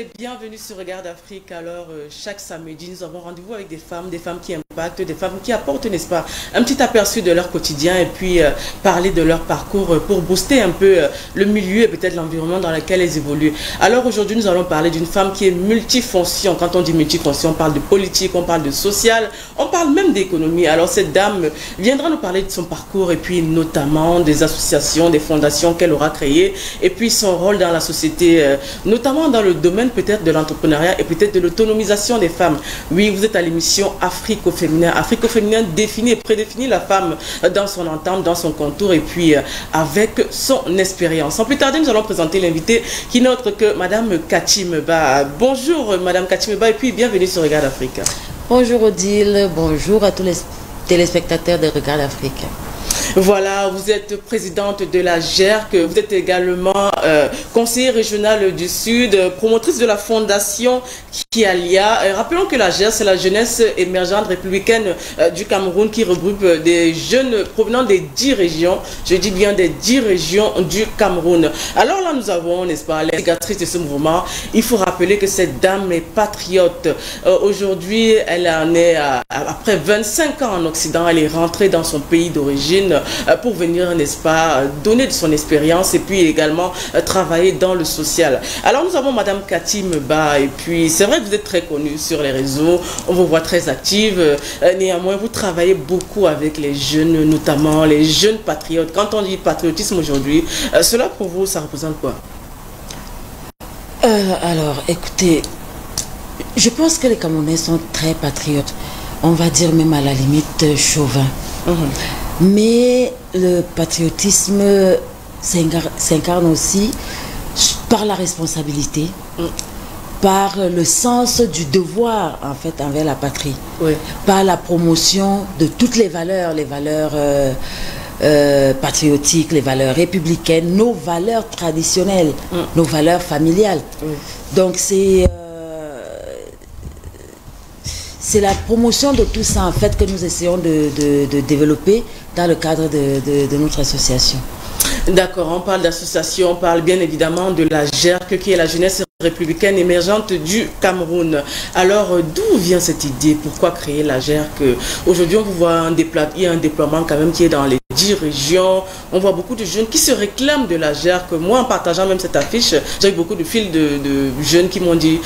et bienvenue sur Regard d'Afrique. Alors, chaque samedi, nous avons rendez-vous avec des femmes qui impactent, des femmes qui apportent, n'est-ce pas, un petit aperçu de leur quotidien et puis parler de leur parcours pour booster un peu le milieu et peut-être l'environnement dans lequel elles évoluent. Alors, aujourd'hui, nous allons parler d'une femme qui est multifonction. Quand on dit multifonction, on parle de politique, on parle de social, on parle même d'économie. Alors, cette dame viendra nous parler de son parcours et puis notamment des associations, des fondations qu'elle aura créées et puis son rôle dans la société, notamment dans le domaine peut-être de l'entrepreneuriat et peut-être de l'autonomisation des femmes. Oui, vous êtes à l'émission Afrique au féminin. Afrique au féminin définit et prédéfinit la femme dans son entente, dans son contour et puis avec son expérience. Sans plus tarder, nous allons présenter l'invité qui n'est autre que Madame Cathy Meba. Bonjour Madame Cathy Meba et puis bienvenue sur Regard d'Afrique. Bonjour Odile, bonjour à tous les téléspectateurs de Regard d'Afrique. Voilà, vous êtes présidente de la GERC, vous êtes également conseillère régionale du Sud, promotrice de la fondation Kialia. Rappelons que la GERC, c'est la jeunesse émergente républicaine du Cameroun qui regroupe des jeunes provenant des 10 régions, je dis bien des 10 régions du Cameroun. Alors là, nous avons, n'est-ce pas, l'instigatrice de ce mouvement. Il faut rappeler que cette dame est patriote. Aujourd'hui, elle en est après 25 ans en Occident, elle est rentrée dans son pays d'origine pour venir, n'est-ce pas, donner de son expérience et puis également travailler dans le social. Alors nous avons Madame Cathy Meba et puis c'est vrai que vous êtes très connue sur les réseaux, on vous voit très active, néanmoins vous travaillez beaucoup avec les jeunes, notamment les jeunes patriotes. Quand on dit patriotisme aujourd'hui, cela pour vous ça représente quoi? Alors écoutez, je pense que les Camerounais sont très patriotes, on va dire même à la limite chauvin. Mais le patriotisme s'incarne aussi par la responsabilité, par le sens du devoir en fait envers la patrie, par la promotion de toutes les valeurs patriotiques, les valeurs républicaines, nos valeurs traditionnelles, nos valeurs familiales. Donc c'est la promotion de tout ça en fait que nous essayons de développer dans le cadre de notre association. D'accord, on parle d'association, on parle bien évidemment de la GERC qui est la jeunesse républicaine émergente du Cameroun. Alors d'où vient cette idée? Pourquoi créer la GERC? Aujourd'hui on voit il y a un déploiement quand même qui est dans les 10 régions. On voit beaucoup de jeunes qui se réclament de la GERC. Moi en partageant même cette affiche, j'ai eu beaucoup de fils de jeunes qui m'ont dit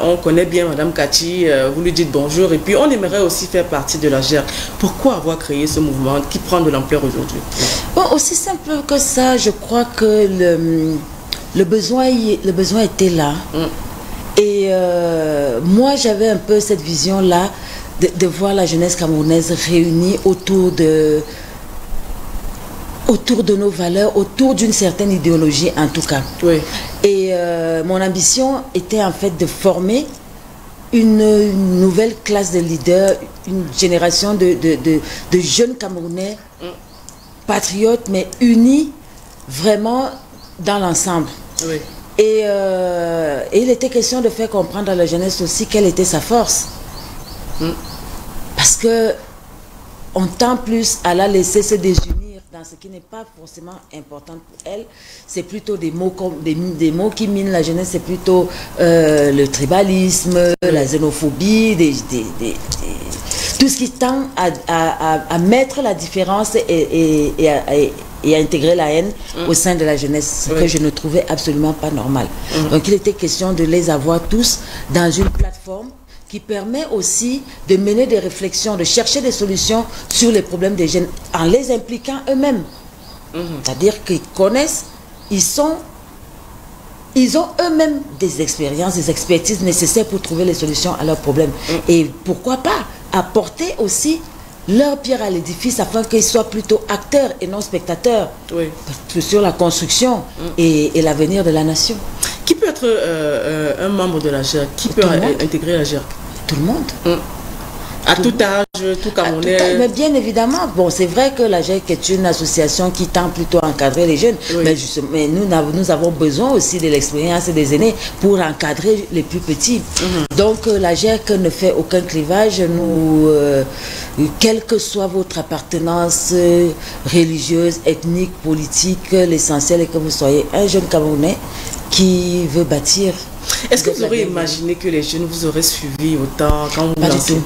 on connaît bien Madame Cathy, vous lui dites bonjour et puis on aimerait aussi faire partie de la GERC. Pourquoi avoir créé ce mouvement qui prend de l'ampleur aujourd'hui? Bon, aussi simple que ça, je crois que le besoin était là. Et moi, j'avais un peu cette vision-là de voir la jeunesse camerounaise réunie autour de nos valeurs, autour d'une certaine idéologie en tout cas. Et mon ambition était en fait de former une nouvelle classe de leaders, une génération de jeunes Camerounais patriotes mais unis vraiment dans l'ensemble. Et il était question de faire comprendre à la jeunesse aussi quelle était sa force. Parce que on tend plus à la laisser se désunir dans ce qui n'est pas forcément important pour elle. C'est plutôt des mots qui minent la jeunesse, c'est plutôt le tribalisme, la xénophobie, tout ce qui tend à mettre la différence et à intégrer la haine au sein de la jeunesse, ce que je ne trouvais absolument pas normal. Donc il était question de les avoir tous dans une plateforme qui permet aussi de mener des réflexions, de chercher des solutions sur les problèmes des jeunes en les impliquant eux-mêmes. C'est-à-dire qu'ils connaissent, ils ont eux-mêmes des expériences, des expertises nécessaires pour trouver les solutions à leurs problèmes. Et pourquoi pas apporter aussi leur pierre à l'édifice afin qu'ils soient plutôt acteurs et non spectateurs sur la construction et l'avenir de la nation. Qui peut être un membre de la GERC? Qui peut intégrer la GERC? Tout le monde. À tout âge, tout Camerounais. Mais bien évidemment, bon, c'est vrai que la GERC est une association qui tend plutôt à encadrer les jeunes, mais nous avons besoin aussi de l'expérience des aînés pour encadrer les plus petits. Donc la GERC ne fait aucun clivage. Quelle que soit votre appartenance religieuse, ethnique, politique, l'essentiel est que vous soyez un jeune Camerounais qui veut bâtir Est-ce que vous auriez imaginé que les jeunes vous auraient suivi autant quand vous Pas du tout.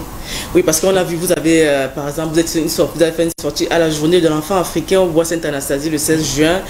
Oui, parce qu'on a vu, vous avez, par exemple, vous avez fait une sortie à la journée de l'enfant africain au Bois Sainte-Anastasie le 16 juin,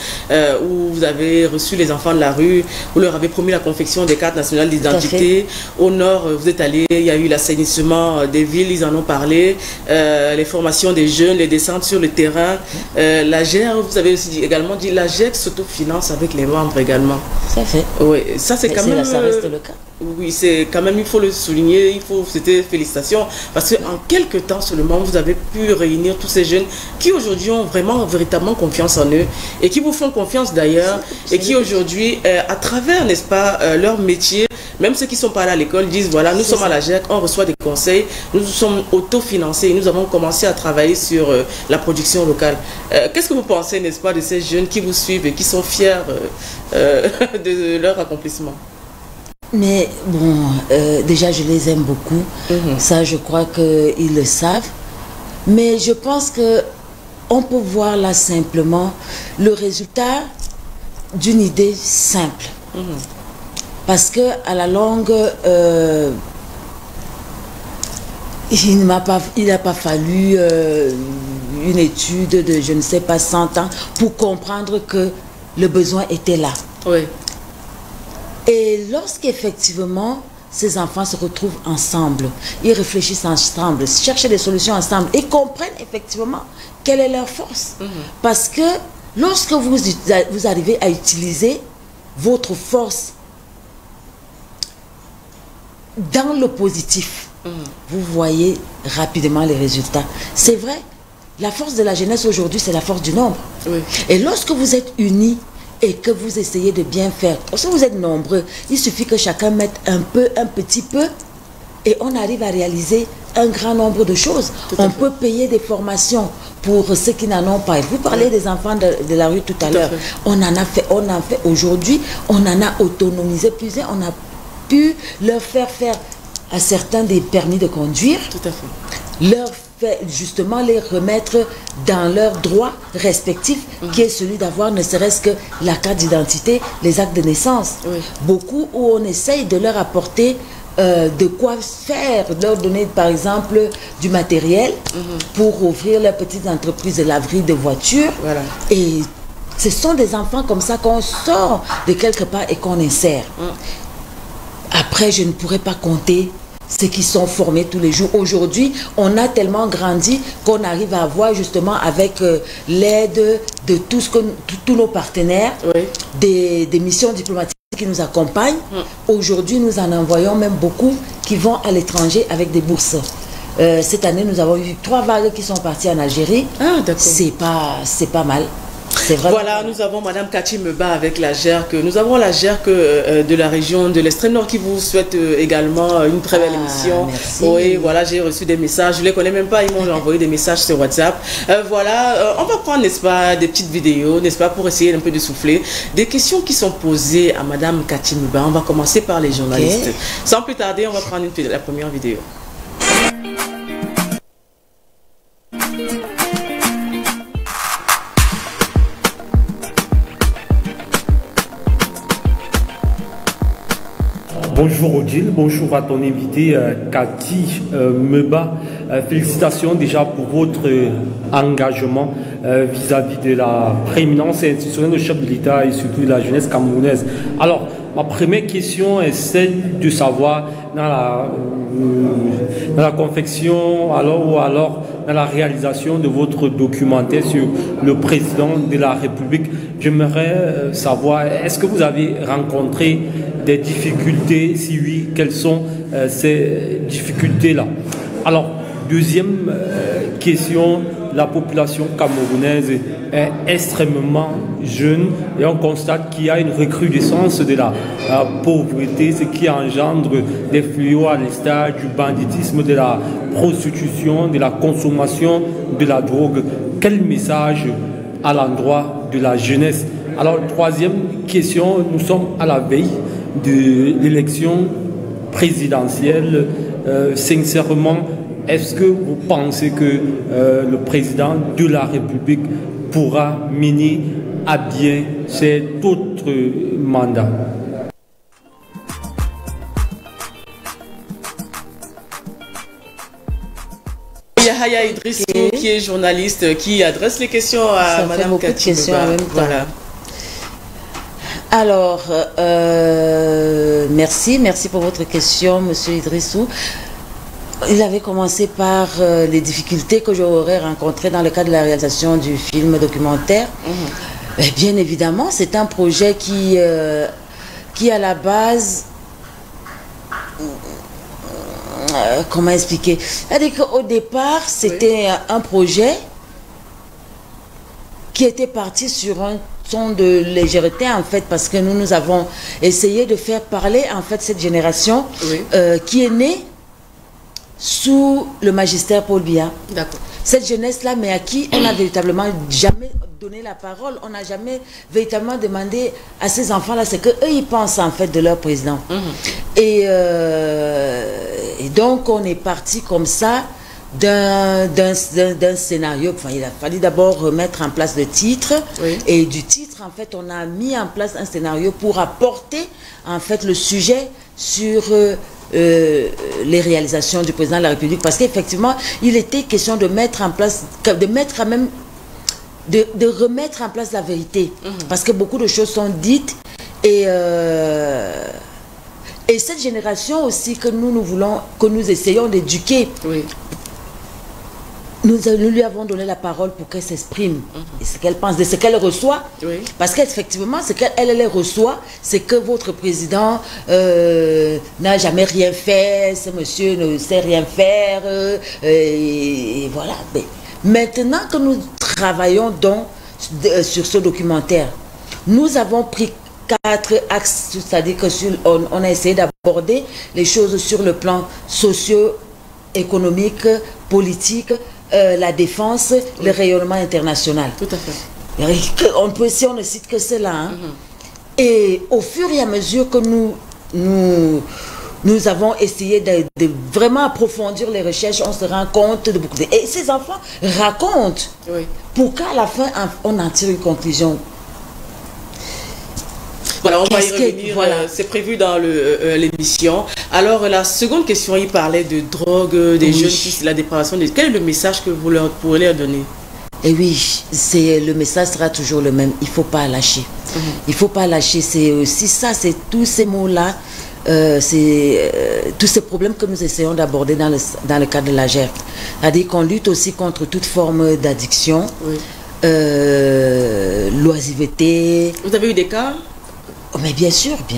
où vous avez reçu les enfants de la rue, vous leur avez promis la confection des cartes nationales d'identité. Au nord, vous êtes allé, il y a eu l'assainissement des villes, ils en ont parlé, les formations des jeunes, les descentes sur le terrain. La GER, vous avez aussi également dit, la GER s'autofinance avec les membres également. Ça fait. Oui, ça c'est quand même... Ça reste le cas. Oui, c'est quand même, il faut le souligner, c'était félicitations, parce qu'en quelques temps seulement, vous avez pu réunir tous ces jeunes qui aujourd'hui ont vraiment, véritablement confiance en eux, et qui vous font confiance d'ailleurs, et qui aujourd'hui, à travers, n'est-ce pas, leur métier, même ceux qui ne sont pas allés à l'école, disent, voilà, nous sommes à la GEC, on reçoit des conseils, nous sommes autofinancés, nous avons commencé à travailler sur la production locale. Qu'est-ce que vous pensez, n'est-ce pas, de ces jeunes qui vous suivent et qui sont fiers de leur accomplissement? Mais bon, déjà je les aime beaucoup, ça je crois qu'ils le savent, mais je pense que on peut voir là simplement le résultat d'une idée simple, parce que à la longue, il n'a pas fallu une étude de je ne sais pas 100 ans pour comprendre que le besoin était là. Oui. Et lorsqu'effectivement, ces enfants se retrouvent ensemble, ils réfléchissent ensemble, cherchent des solutions ensemble et comprennent effectivement quelle est leur force. Parce que lorsque vous arrivez à utiliser votre force dans le positif, vous voyez rapidement les résultats. C'est vrai, la force de la jeunesse aujourd'hui, c'est la force du nombre. Oui. Et lorsque vous êtes unis, et que vous essayez de bien faire. Si vous êtes nombreux, il suffit que chacun mette un petit peu, et on arrive à réaliser un grand nombre de choses. On peut payer des formations pour ceux qui n'en ont pas. Vous parlez des enfants de la rue tout à l'heure. On en fait aujourd'hui, on en a autonomisé plusieurs, on a pu leur faire à certains des permis de conduire. Tout à fait. Leur justement les remettre dans leurs droits respectifs, qui est celui d'avoir ne serait-ce que la carte d'identité, les actes de naissance. Beaucoup où on essaye de leur apporter de quoi faire, leur donner par exemple du matériel pour ouvrir leurs petites entreprises de laverie de voitures. Et ce sont des enfants comme ça qu'on sort de quelque part et qu'on insère. Après, je ne pourrais pas compter ceux qui sont formés tous les jours. Aujourd'hui, on a tellement grandi qu'on arrive à avoir justement avec l'aide de tous nos partenaires, des missions diplomatiques qui nous accompagnent. Aujourd'hui, nous en envoyons même beaucoup qui vont à l'étranger avec des bourses. Cette année, nous avons eu 3 vagues qui sont parties en Algérie. Ah, d'accord. C'est pas mal. Voilà, nous avons Madame Cathy Meba avec la GERC. Nous avons la GERC de la région de l'extrême nord qui vous souhaite également une très belle émission. Merci. Oui, voilà, j'ai reçu des messages. Je ne les connais même pas, ils m'ont envoyé des messages sur WhatsApp. Voilà, on va prendre, n'est-ce pas, des petites vidéos, n'est-ce pas, pour essayer un peu de souffler. Des questions qui sont posées à Madame Cathy Meba. On va commencer par les journalistes. Sans plus tarder, on va prendre la première vidéo. Bonjour Odile, bonjour à ton invité Cathy Meba. Félicitations déjà pour votre engagement vis-à-vis de la prééminence institutionnelle du chef de l'État et surtout de la jeunesse camerounaise. Alors, ma première question est celle de savoir dans la confection ou alors dans la réalisation de votre documentaire sur le président de la République. J'aimerais savoir, est-ce que vous avez rencontré des difficultés? Si oui, quelles sont ces difficultés-là? Alors, deuxième question, la population camerounaise est extrêmement jeune et on constate qu'il y a une recrudescence de la pauvreté, ce qui engendre des fléaux à l'instar du banditisme, de la prostitution, de la consommation de la drogue. Quel message à l'endroit de la jeunesse? Alors, troisième question, nous sommes à la veille de l'élection présidentielle. Sincèrement, est-ce que vous pensez que le président de la République pourra mener à bien cet autre mandat? Yahya Idrissou, qui est journaliste, qui adresse les questions à Madame Cathy Meba. Voilà. Alors, merci pour votre question, Monsieur Idrissou. Il avait commencé par les difficultés que j'aurais rencontrées dans le cadre de la réalisation du film documentaire. Et bien évidemment, c'est un projet qui à la base... comment expliquer? C'est-à-dire qu'au départ, c'était un projet qui était parti sur un ton de légèreté, en fait, parce que nous avons essayé de faire parler, en fait, cette génération qui est née sous le magistère Paul Biya. D'accord. Cette jeunesse-là, mais à qui on n'a véritablement jamais donné la parole, on n'a jamais véritablement demandé à ces enfants-là ce qu'eux, ils pensent, en fait, de leur président. Et donc, on est parti comme ça d'un scénario. Enfin, il a fallu d'abord remettre en place le titre. Et du titre, en fait, on a mis en place un scénario pour apporter, en fait, le sujet sur les réalisations du président de la République. Parce qu'effectivement, il était question de mettre en place, de remettre en place la vérité. Parce que beaucoup de choses sont dites et cette génération aussi que nous voulons, que nous essayons d'éduquer, nous lui avons donné la parole pour qu'elle s'exprime, et ce qu'elle pense, de ce qu'elle reçoit. Parce qu'effectivement, ce qu'elle reçoit, c'est que votre président n'a jamais rien fait, ce monsieur ne sait rien faire, et voilà. Mais maintenant que nous travaillons donc sur ce documentaire, nous avons pris 4 axes, c'est-à-dire que on a essayé d'aborder les choses sur le plan socio-économique, politique, la défense, le rayonnement international. Tout à fait. On peut, si on ne cite que cela. Et au fur et à mesure que nous avons essayé de vraiment approfondir les recherches, on se rend compte de beaucoup de... Et ces enfants racontent pour qu'à la fin, on en tire une conclusion. Voilà, on va y revenir, c'est prévu dans l'émission. Alors, la seconde question, il parlait de drogue, des jeunes filles, la dépravation. Quel est le message que vous pourrez leur donner? Et oui, le message sera toujours le même. Il ne faut pas lâcher. Il ne faut pas lâcher. C'est aussi ça, c'est tous ces mots-là, tous ces problèmes que nous essayons d'aborder dans le cadre de la GER. C'est-à-dire qu'on lutte aussi contre toute forme d'addiction, l'oisiveté. Vous avez eu des cas? Mais bien sûr que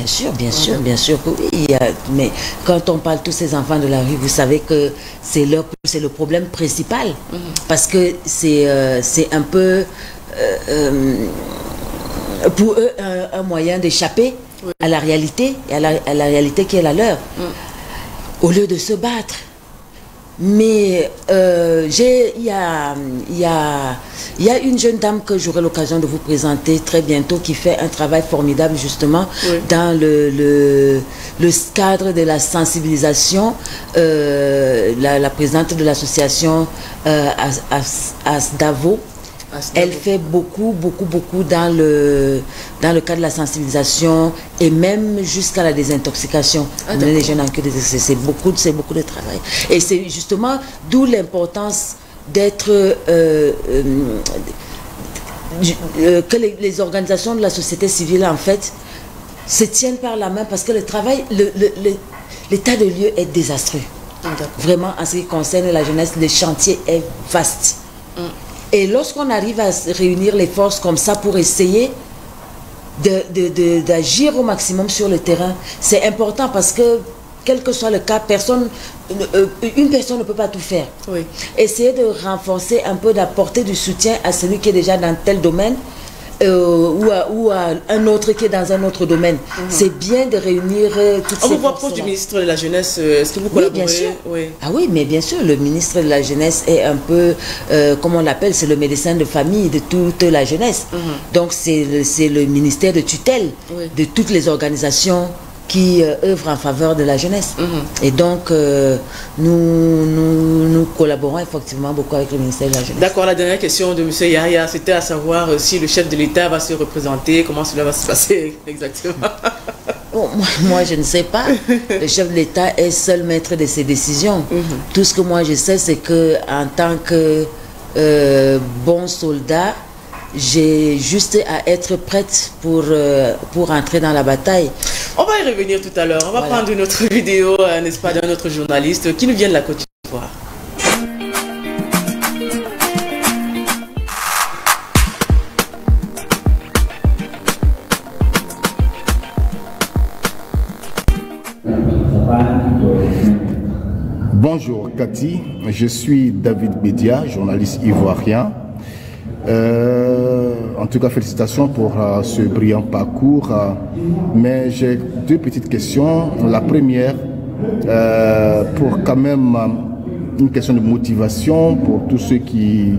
oui. Mais quand on parle de tous ces enfants de la rue, vous savez que c'est le problème principal. Parce que c'est un peu, pour eux, un moyen d'échapper à la réalité, et à la réalité qui est la leur, au lieu de se battre. Mais il y a une jeune dame que j'aurai l'occasion de vous présenter très bientôt qui fait un travail formidable justement dans le cadre de la sensibilisation, la présidente de l'association Asdavo. Elle fait beaucoup dans le cadre de la sensibilisation et même jusqu'à la désintoxication. Les jeunes en queue, c'est beaucoup de travail. Et c'est justement d'où l'importance d'être que les organisations de la société civile en fait se tiennent par la main parce que le travail, l'état de lieu est désastreux. Vraiment en ce qui concerne la jeunesse, le chantier est vaste. Et lorsqu'on arrive à réunir les forces comme ça pour essayer d'agir au maximum sur le terrain, c'est important parce que, quel que soit le cas, une personne ne peut pas tout faire. Essayer de renforcer un peu, d'apporter du soutien à celui qui est déjà dans tel domaine ou à un autre qui est dans un autre domaine. C'est bien de réunir toutes ces forces. On vous voit proche du ministre de la Jeunesse. Est-ce que vous collaborez? Oui, bien sûr. Ah oui, mais bien sûr, le ministre de la Jeunesse est un peu, comme on l'appelle, c'est le médecin de famille de toute la jeunesse. Donc c'est le ministère de tutelle de toutes les organisations qui œuvrent en faveur de la jeunesse. Et donc, nous collaborons effectivement beaucoup avec le ministère de la Jeunesse. D'accord, la dernière question de M. Yahya, c'était à savoir si le chef de l'État va se représenter, comment cela va se passer exactement. Bon, moi, je ne sais pas. Le chef de l'État est seul maître de ses décisions. Tout ce que moi je sais, c'est que en tant que bon soldat, j'ai juste à être prête pour entrer dans la bataille. On va y revenir tout à l'heure. On va prendre une autre vidéo, n'est-ce pas, d'un autre journaliste qui nous vient de la Côte d'Ivoire. Bonjour Cathy, je suis David Bédia, journaliste ivoirien. En tout cas, félicitations pour ce brillant parcours. Mais j'ai deux petites questions. La première, pour quand même une question de motivation pour tous ceux qui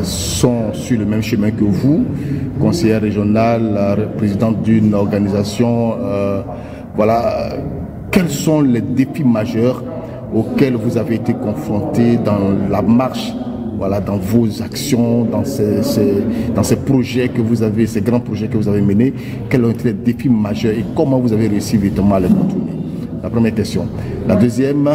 sont sur le même chemin que vous, conseillère régionale, présidente d'une organisation. Voilà, quels sont les défis majeurs auxquels vous avez été confrontés dans la marche, voilà, dans vos actions, dans ces projets que vous avez, ces grands projets que vous avez menés, quels ont été les défis majeurs et comment vous avez réussi véritablement à les contourner? La première question. La deuxième,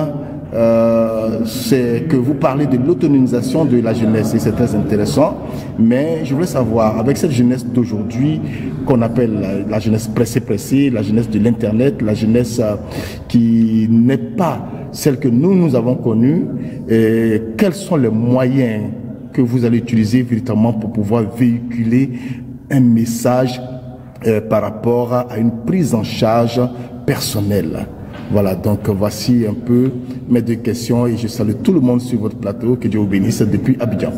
c'est que vous parlez de l'autonomisation de la jeunesse et c'est très intéressant, mais je voulais savoir, avec cette jeunesse d'aujourd'hui qu'on appelle la jeunesse pressée, la jeunesse de l'internet, la jeunesse qui n'est pas celle que nous avons connue, et quels sont les moyens que vous allez utiliser véritablement pour pouvoir véhiculer un message par rapport à une prise en charge personnelle? Voilà, donc voici un peu mes deux questions et je salue tout le monde sur votre plateau. Que Dieu vous bénisse depuis Abidjan.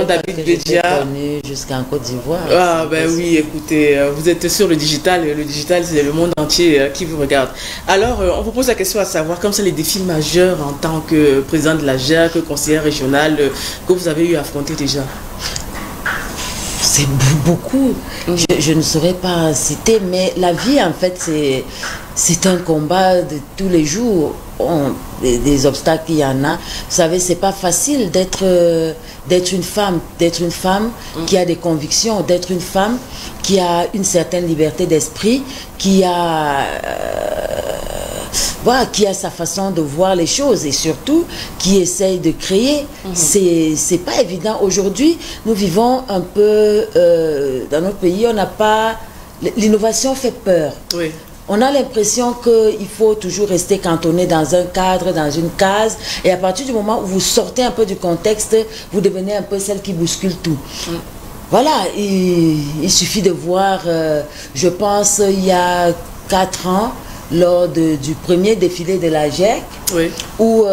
David Bédia, jusqu'en Côte d'Ivoire. Ah ben oui, écoutez, vous êtes sur le digital c'est le monde entier qui vous regarde. Alors, on vous pose la question à savoir, comme c'est les défis majeurs en tant que président de la GER, que conseillère régionale, que vous avez eu à affronter déjà? C'est beaucoup. Je ne saurais pas citer, mais la vie, en fait, c'est un combat de tous les jours. Des obstacles, il y en a. Vous savez, c'est pas facile d'être une femme qui a des convictions, d'être une femme qui a une certaine liberté d'esprit, qui a sa façon de voir les choses et surtout qui essaye de créer. C'est pas évident. Aujourd'hui, nous vivons un peu dans notre pays, on n'a pas... L'innovation fait peur. Oui. On a l'impression qu'il faut toujours rester cantonné dans un cadre, dans une case. Et à partir du moment où vous sortez un peu du contexte, vous devenez un peu celle qui bouscule tout. Voilà, il suffit de voir, je pense, il y a 4 ans, lors du premier défilé de la GEC, où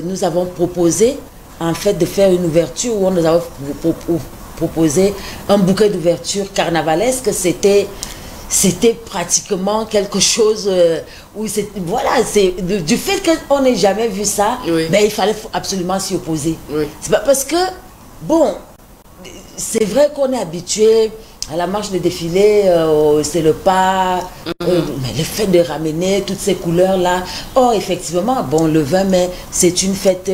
nous avons proposé, en fait, de faire une ouverture, où on nous a proposé un bouquet d'ouverture carnavalesque. C'était pratiquement quelque chose où c'est... Voilà, c'est du fait qu'on n'ait jamais vu ça, mais il fallait absolument s'y opposer. C'est pas parce que, bon, c'est vrai qu'on est habitué à la marche de défilé, c'est le pas, mais le fait de ramener toutes ces couleurs-là. Or, effectivement, bon, le 20 mai, c'est une fête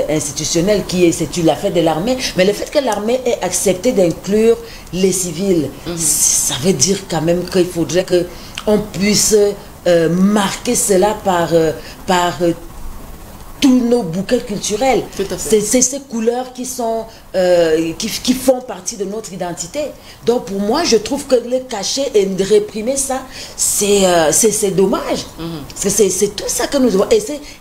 institutionnelle c'est la fête de l'armée, mais le fait que l'armée ait accepté d'inclure les civils, ça veut dire quand même qu'il faudrait qu'on puisse marquer cela par tous nos bouquets culturels. C'est ces couleurs qui sont qui font partie de notre identité. Donc pour moi, je trouve que le cacher et de réprimer ça, c'est dommage. C'est tout ça que nous devons.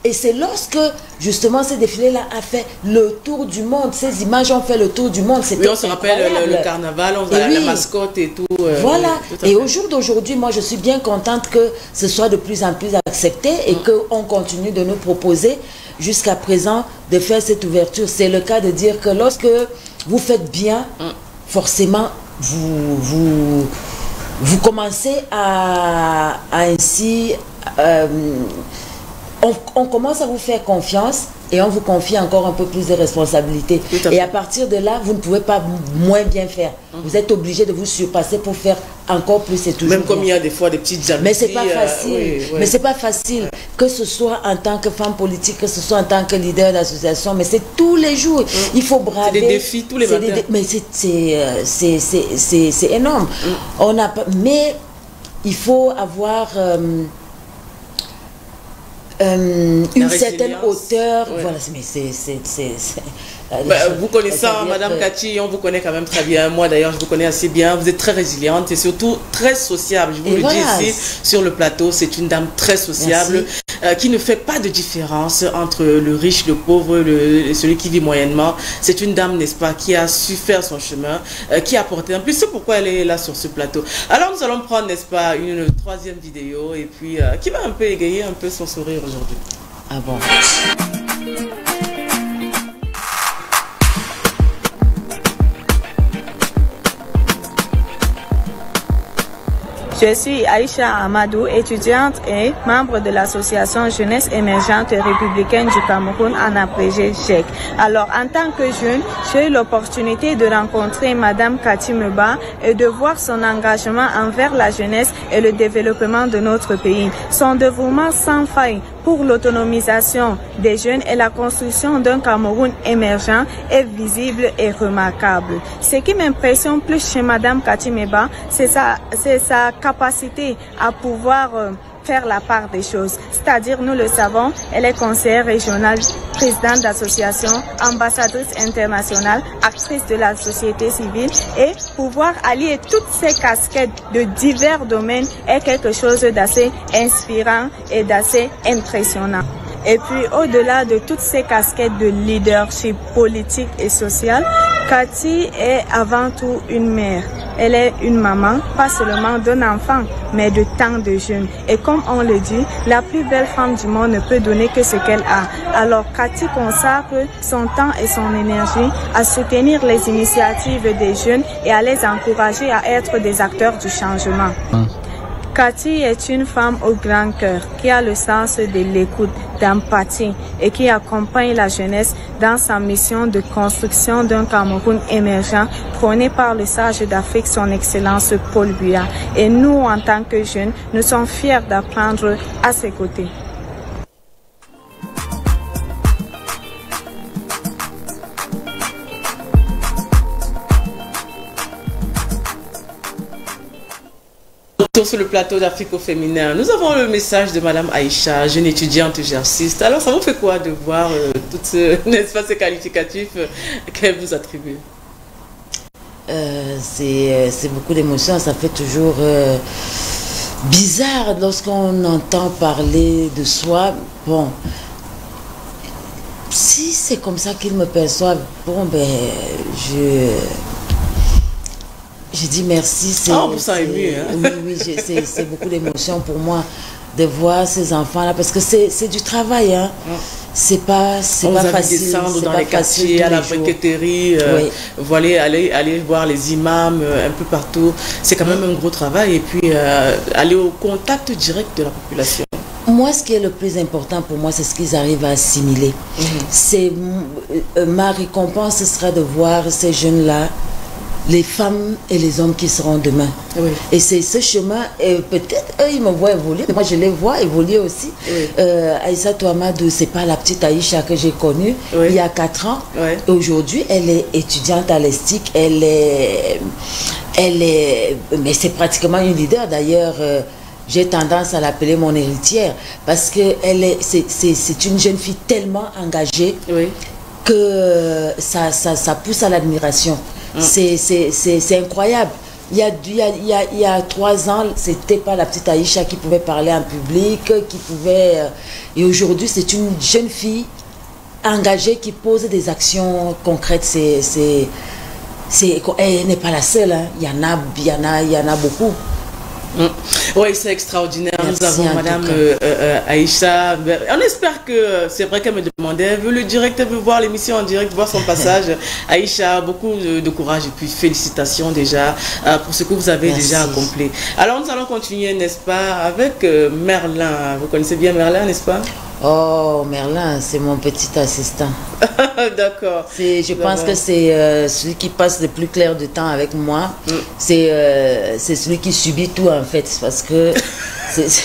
Et c'est lorsque justement ces défilés-là a fait le tour du monde, ces images ont fait le tour du monde. Oui, on se rappelle le carnaval, la mascotte et tout. Voilà. Et au jour d'aujourd'hui, moi je suis bien contente que ce soit de plus en plus accepté et qu'on continue de nous proposer jusqu'à présent de faire cette ouverture. C'est le cas de dire que lorsque vous faites bien, forcément vous commencez à ainsi on commence à vous faire confiance et on vous confie encore un peu plus de responsabilités. Et à partir de là, vous ne pouvez pas moins bien faire. Vous êtes obligé de vous surpasser pour faire encore plus et toujours même comme bien. il y a des fois des petites jalousies. Mais c'est pas facile. Oui. Mais c'est pas facile. Que ce soit en tant que femme politique, que ce soit en tant que leader d'association, mais c'est tous les jours. Il faut braver. C'est des défis tous les matins. Mais c'est énorme. On a, mais il faut avoir une certaine hauteur. Ouais. Voilà, mais vous connaissant Madame Kati, on vous connaît quand même très bien. Moi d'ailleurs, je vous connais assez bien. Vous êtes très résiliente et surtout très sociable. Je vous le dis ici sur le plateau, c'est une dame très sociable qui ne fait pas de différence entre le riche, le pauvre, celui qui vit moyennement. C'est une dame, n'est-ce pas, qui a su faire son chemin, qui a apporté. En plus, c'est pourquoi elle est là sur ce plateau. Alors nous allons prendre, n'est-ce pas, une troisième vidéo et puis qui va un peu égayer un peu son sourire aujourd'hui. Ah bon? Je suis Aïcha Amadou, étudiante et membre de l'association Jeunesse émergente républicaine du Cameroun en abrégé GEC. Alors, en tant que jeune, j'ai eu l'opportunité de rencontrer Madame Kati Meba et de voir son engagement envers la jeunesse et le développement de notre pays. Son dévouement sans faille pour l'autonomisation des jeunes et la construction d'un Cameroun émergent est visible et remarquable. Ce qui m'impressionne plus chez Madame Kati Meba, c'est sa capacité à pouvoir faire la part des choses. C'est-à-dire, nous le savons, elle est conseillère régionale, présidente d'association, ambassadrice internationale, actrice de la société civile, et pouvoir allier toutes ces casquettes de divers domaines est quelque chose d'assez inspirant et d'assez impressionnant. Et puis, au-delà de toutes ces casquettes de leadership politique et social, Kati est avant tout une mère. Elle est une maman, pas seulement d'un enfant, mais de tant de jeunes. Et comme on le dit, la plus belle femme du monde ne peut donner que ce qu'elle a. Alors, Kati consacre son temps et son énergie à soutenir les initiatives des jeunes et à les encourager à être des acteurs du changement. Kati est une femme au grand cœur qui a le sens de l'écoute, d'empathie et qui accompagne la jeunesse dans sa mission de construction d'un Cameroun émergent prôné par le sage d'Afrique, son Excellence Paul Biya. Et nous, en tant que jeunes, nous sommes fiers d'apprendre à ses côtés. Sur le plateau d'Afrique au féminin, nous avons le message de Madame Aïcha, jeune étudiante exerciste. Alors, ça vous fait quoi de voir n'est-ce pas, ces qualificatifs qu'elle vous attribue? C'est beaucoup d'émotions. Ça fait toujours bizarre lorsqu'on entend parler de soi. Bon, si c'est comme ça qu'ils me perçoivent, bon, ben, je dis merci. Vous sent ému, hein? Oui, c'est beaucoup d'émotion pour moi de voir ces enfants-là, parce que c'est du travail, hein. C'est pas facile. Descendre dans les quartiers, à la briqueterie, voilà, aller voir les imams un peu partout. C'est quand même un gros travail. Et puis aller au contact direct de la population. Moi, ce qui est le plus important pour moi, c'est ce qu'ils arrivent à assimiler. C'est ma récompense, ce sera de voir ces jeunes-là, les femmes et les hommes qui seront demain. Oui. Et c'est ce chemin, peut-être eux, ils me voient évoluer, moi je les vois évoluer aussi. Oui. Aïssa Touamadou, c'est pas la petite Aïcha que j'ai connue il y a 4 ans. Oui. Aujourd'hui, elle est étudiante à l'ESTIC, elle est, mais c'est pratiquement une leader d'ailleurs. J'ai tendance à l'appeler mon héritière, parce que c'est une jeune fille tellement engagée que ça pousse à l'admiration. C'est incroyable. Il y a 3 ans, c'était pas la petite Aïcha qui pouvait parler en public, qui pouvait... et aujourd'hui, c'est une jeune fille engagée qui pose des actions concrètes. Elle n'est pas la seule, hein. Il y en a beaucoup. Oui, c'est extraordinaire. Merci. Nous avons Madame Aïcha. On espère que c'est vrai qu'elle me demandait, elle veut le direct, elle veut voir l'émission en direct, voir son passage. Aïcha, beaucoup de courage et puis félicitations déjà pour ce que vous avez déjà accompli. Alors nous allons continuer, n'est-ce pas, avec Merlin. Vous connaissez bien Merlin, n'est-ce pas? Oh, Merlin, c'est mon petit assistant. D'accord. Je pense que c'est celui qui passe le plus clair de temps avec moi. C'est celui qui subit tout en fait. Parce que,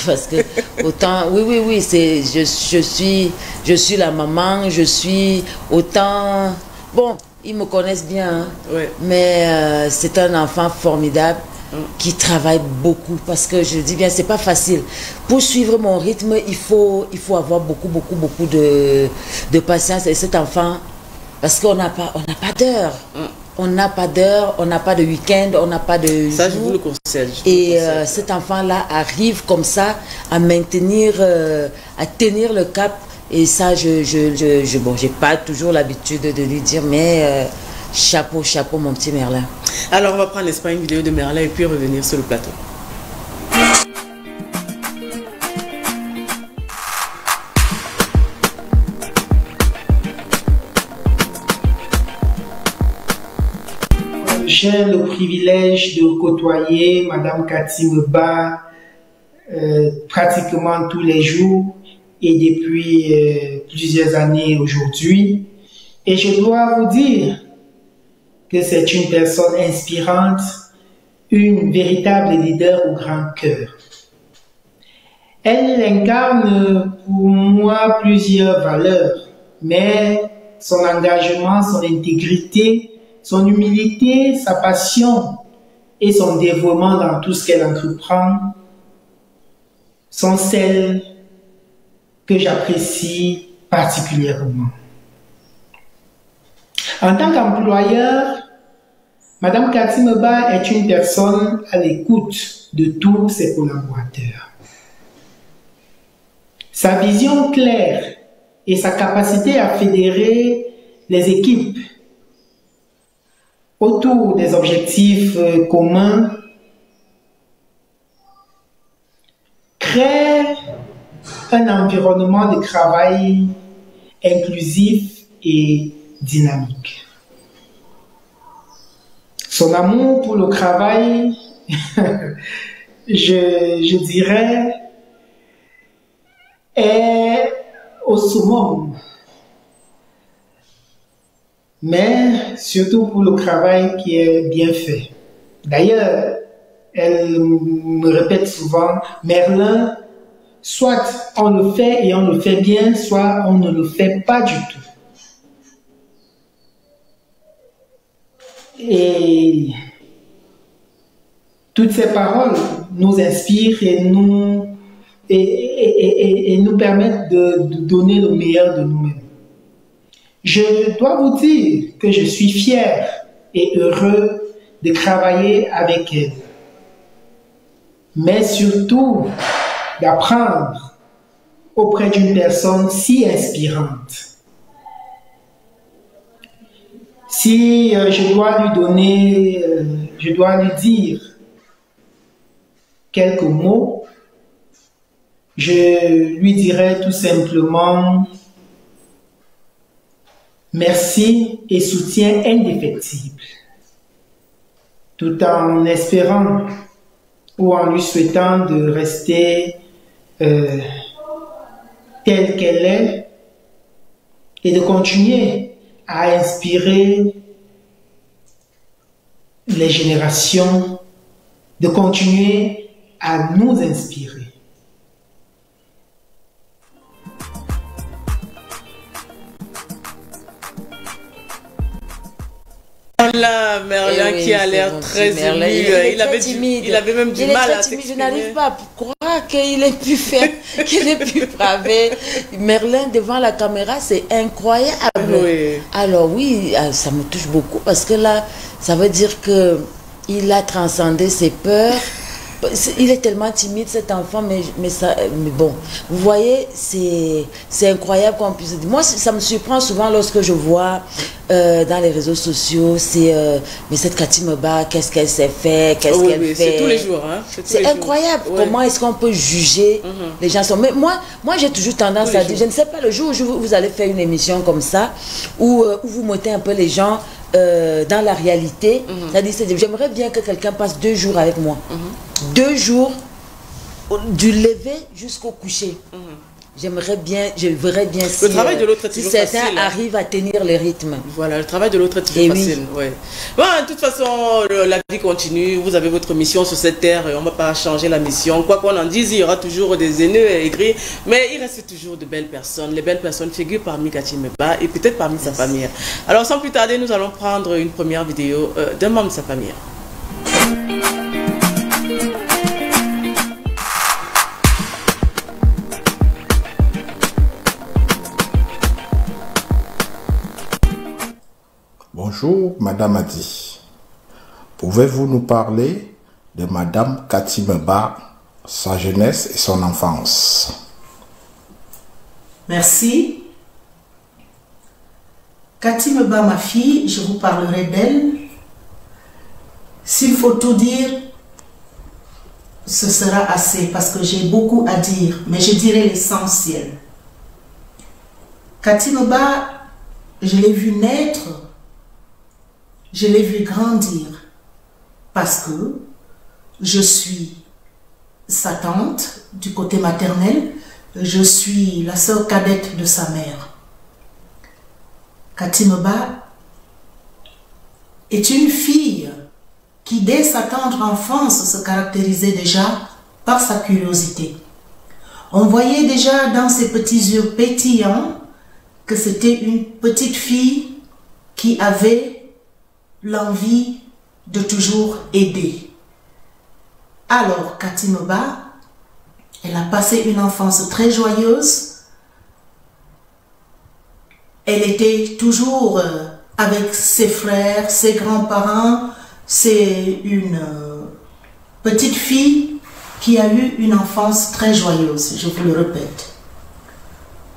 parce que autant... Oui, je suis la maman, je suis autant... Bon, ils me connaissent bien, hein, mais c'est un enfant formidable. Qui travaille beaucoup parce que je dis bien c'est pas facile pour suivre mon rythme. Il faut avoir beaucoup de patience. Et cet enfant, parce qu'on n'a pas d'heure, on n'a pas d'heure, on n'a pas de week-end, on n'a pas de ça jour. je vous le conseille, et cet enfant là arrive comme ça à maintenir à tenir le cap. Et ça bon, j'ai pas toujours l'habitude de lui dire, mais chapeau mon petit Merlin. Alors on va prendre l'espace une vidéo de Merlin et puis revenir sur le plateau. J'ai le privilège de côtoyer Madame Cathy Meba pratiquement tous les jours et depuis plusieurs années aujourd'hui. Et je dois vous dire que c'est une personne inspirante, une véritable leader au grand cœur. Elle incarne pour moi plusieurs valeurs, mais son engagement, son intégrité, son humilité, sa passion et son dévouement dans tout ce qu'elle entreprend sont celles que j'apprécie particulièrement. En tant qu'employeur, Madame Cathy Meba est une personne à l'écoute de tous ses collaborateurs. Sa vision claire et sa capacité à fédérer les équipes autour des objectifs communs crée un environnement de travail inclusif et dynamique. Son amour pour le travail, je dirais, est au summum. Mais surtout pour le travail qui est bien fait. D'ailleurs, elle me répète souvent, Merlin, soit on le fait et on le fait bien, soit on ne le fait pas du tout. Et toutes ces paroles nous inspirent et nous permettent de donner le meilleur de nous-mêmes. Je dois vous dire que je suis fier et heureux de travailler avec elle, mais surtout d'apprendre auprès d'une personne si inspirante. Si je dois lui donner, je dois lui dire quelques mots, je lui dirais tout simplement merci et soutien indéfectible, tout en espérant ou en lui souhaitant de rester telle qu'elle est et de continuer à inspirer les générations, de continuer à nous inspirer. Là, Merlin qui a l'air très ému. Il avait même du mal à s'exprimer. Je n'arrive pas à croire qu'il ait pu faire, qu'il ait pu braver. Merlin devant la caméra, c'est incroyable. Oui. Alors oui, ça me touche beaucoup parce que là, ça veut dire qu'il a transcendé ses peurs. Il est tellement timide cet enfant, mais bon, vous voyez, c'est incroyable qu'on puisse dire. Moi, ça me surprend souvent lorsque je vois dans les réseaux sociaux, mais cette Cathy Meba, qu'est-ce qu'elle s'est fait, qu'est-ce qu'elle fait. C'est tous les jours, hein. C'est incroyable. Comment est-ce qu'on peut juger les gens sont. Mais moi j'ai toujours tendance à dire, je ne sais pas, le jour où vous allez faire une émission comme ça, où vous mettez un peu les gens dans la réalité, c'est-à-dire, j'aimerais bien que quelqu'un passe 2 jours avec moi. 2 jours du lever jusqu'au coucher. je verrais bien Le travail de l'autre est si toujours certains facile. arrivent à tenir le rythme. Voilà, le travail de l'autre est toujours facile. Oui. Bon, de toute façon, la vie continue. Vous avez votre mission sur cette terre et on ne va pas changer la mission. Quoi qu'on en dise, il y aura toujours des haineux et aigris, mais il reste toujours de belles personnes. Les belles personnes figurent parmi Cathy Meba et peut-être parmi sa famille. Alors, sans plus tarder, nous allons prendre une première vidéo d'un membre de sa famille. Bonjour, Madame Adi. Pouvez-vous nous parler de Madame Cathy Meba, sa jeunesse et son enfance? Merci. Cathy Meba, ma fille, je vous parlerai d'elle. S'il faut tout dire, ce sera assez parce que j'ai beaucoup à dire, mais je dirai l'essentiel. Cathy Meba, je l'ai vue naître. Je l'ai vu grandir parce que je suis sa tante du côté maternel, je suis la sœur cadette de sa mère. Cathy Meba est une fille qui dès sa tendre enfance se caractérisait déjà par sa curiosité. On voyait déjà dans ses petits yeux pétillants que c'était une petite fille qui avait l'envie de toujours aider. Alors, Cathy Meba, elle a passé une enfance très joyeuse. Elle était toujours avec ses frères, ses grands-parents. C'est une petite fille qui a eu une enfance très joyeuse, je vous le répète.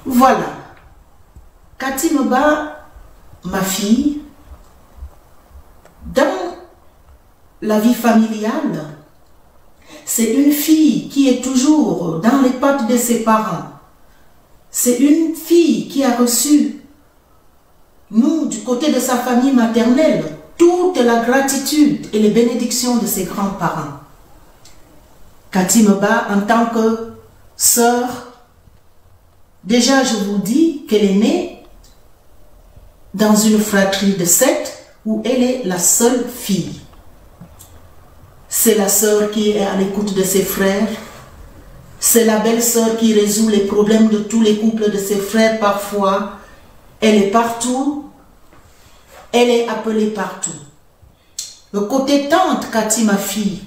Voilà. Cathy Meba, ma fille, dans la vie familiale, c'est une fille qui est toujours dans les pattes de ses parents. C'est une fille qui a reçu, nous, du côté de sa famille maternelle, toute la gratitude et les bénédictions de ses grands-parents. Cathy Meba, en tant que sœur, déjà je vous dis qu'elle est née dans une fratrie de 7, où elle est la seule fille. C'est la sœur qui est à l'écoute de ses frères. C'est la belle-sœur qui résout les problèmes de tous les couples de ses frères parfois. Elle est partout. Elle est appelée partout. Le côté tante, Cathy, ma fille,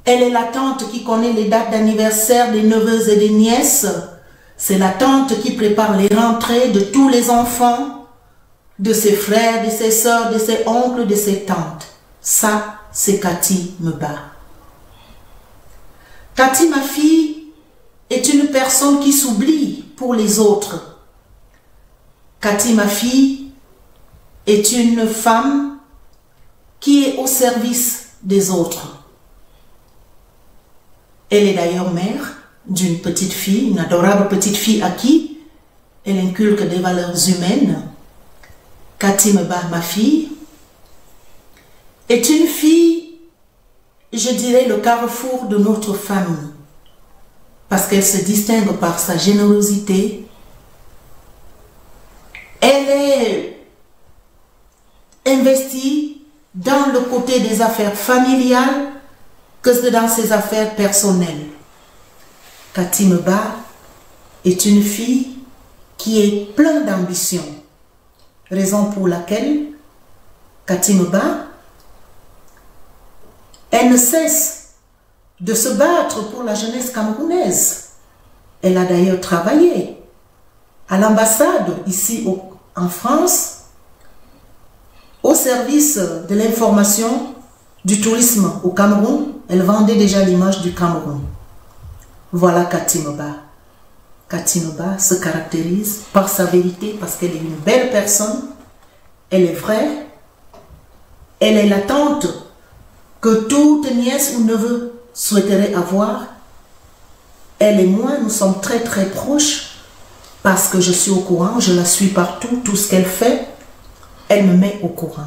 elle est la tante qui connaît les dates d'anniversaire des neveux et des nièces. C'est la tante qui prépare les rentrées de tous les enfants, de ses frères, de ses sœurs, de ses oncles, de ses tantes. Ça, c'est Cathy Meba. Cathy, ma fille, est une personne qui s'oublie pour les autres. Cathy, ma fille, est une femme qui est au service des autres. Elle est d'ailleurs mère d'une petite fille, une adorable petite fille à qui elle inculque des valeurs humaines. Cathy Meba, ma fille, est une fille, je dirais, le carrefour de notre famille. Parce qu'elle se distingue par sa générosité. Elle est investie dans le côté des affaires familiales que dans ses affaires personnelles. Cathy Meba est une fille qui est pleine d'ambition. Raison pour laquelle Cathy Meba, elle ne cesse de se battre pour la jeunesse camerounaise. Elle a d'ailleurs travaillé à l'ambassade ici en France, au service de l'information du tourisme au Cameroun. Elle vendait déjà l'image du Cameroun. Voilà Cathy Meba. Cathy Meba se caractérise par sa vérité parce qu'elle est une belle personne, elle est vraie, elle est la tante que toute nièce ou neveu souhaiterait avoir. Elle et moi, nous sommes très très proches parce que je suis au courant, je la suis partout, tout ce qu'elle fait, elle me met au courant.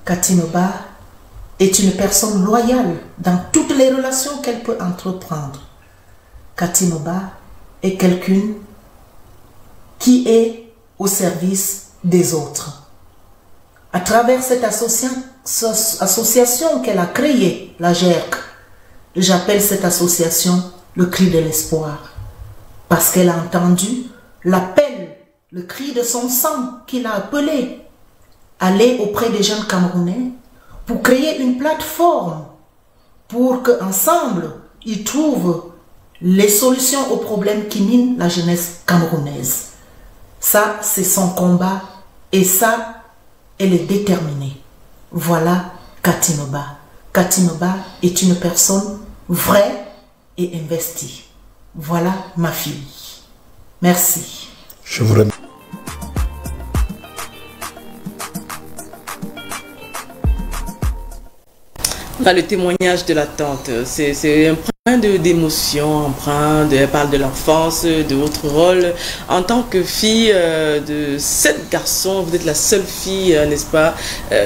Cathy Meba est une personne loyale dans toutes les relations qu'elle peut entreprendre. Cathy Meba est quelqu'un qui est au service des autres. À travers cette association qu'elle a créée, la GERC, j'appelle cette association le cri de l'espoir. Parce qu'elle a entendu l'appel, le cri de son sang qu'il a appelé. Aller auprès des jeunes Camerounais pour créer une plateforme pour qu'ensemble, ils trouvent les solutions aux problèmes qui minent la jeunesse camerounaise. Ça, c'est son combat et ça, elle est déterminée. Voilà Cathy Meba. Cathy Meba est une personne vraie et investie. Voilà ma fille. Merci. Je vous remercie. Le témoignage de la tante, c'est un empreint d'émotion, elle parle de l'enfance, de votre rôle. En tant que fille de 7 garçons, vous êtes la seule fille, n'est-ce pas,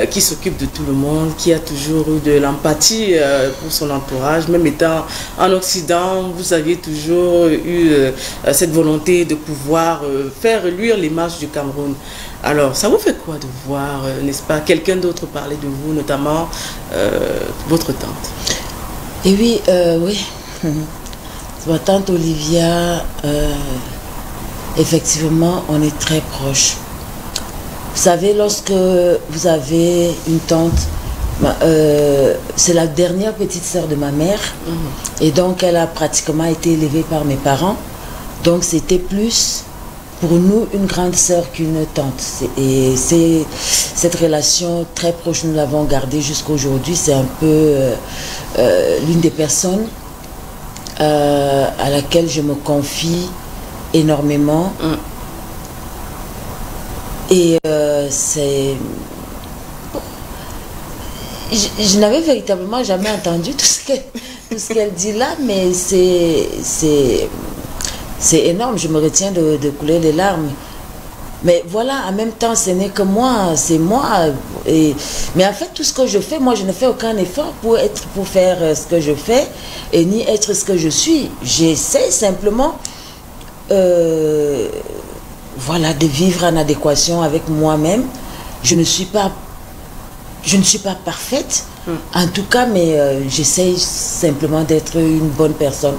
qui s'occupe de tout le monde, qui a toujours eu de l'empathie pour son entourage. Même étant en Occident, vous aviez toujours eu cette volonté de pouvoir faire luire l'image du Cameroun. Alors, ça vous fait quoi de voir, n'est-ce pas, quelqu'un d'autre parler de vous, notamment votre tante? Et oui, oui. Ma tante Olivia, effectivement, on est très proches. Vous savez, lorsque vous avez une tante, c'est la dernière petite sœur de ma mère, et donc elle a pratiquement été élevée par mes parents. Donc c'était plus pour nous une grande sœur qu'une tante. Et c'est cette relation très proche, nous l'avons gardée jusqu'à aujourd'hui. C'est un peu l'une des personnes à laquelle je me confie énormément. Et c'est... Je n'avais véritablement jamais entendu tout ce qu'elle dit là, mais c'est énorme, je me retiens de couler les larmes. Mais voilà, en même temps, ce n'est que moi, c'est moi. Mais en fait, tout ce que je fais, moi, je ne fais aucun effort pour faire ce que je fais et ni être ce que je suis. J'essaie simplement voilà, de vivre en adéquation avec moi-même. Je ne suis pas parfaite, en tout cas, mais j'essaie simplement d'être une bonne personne.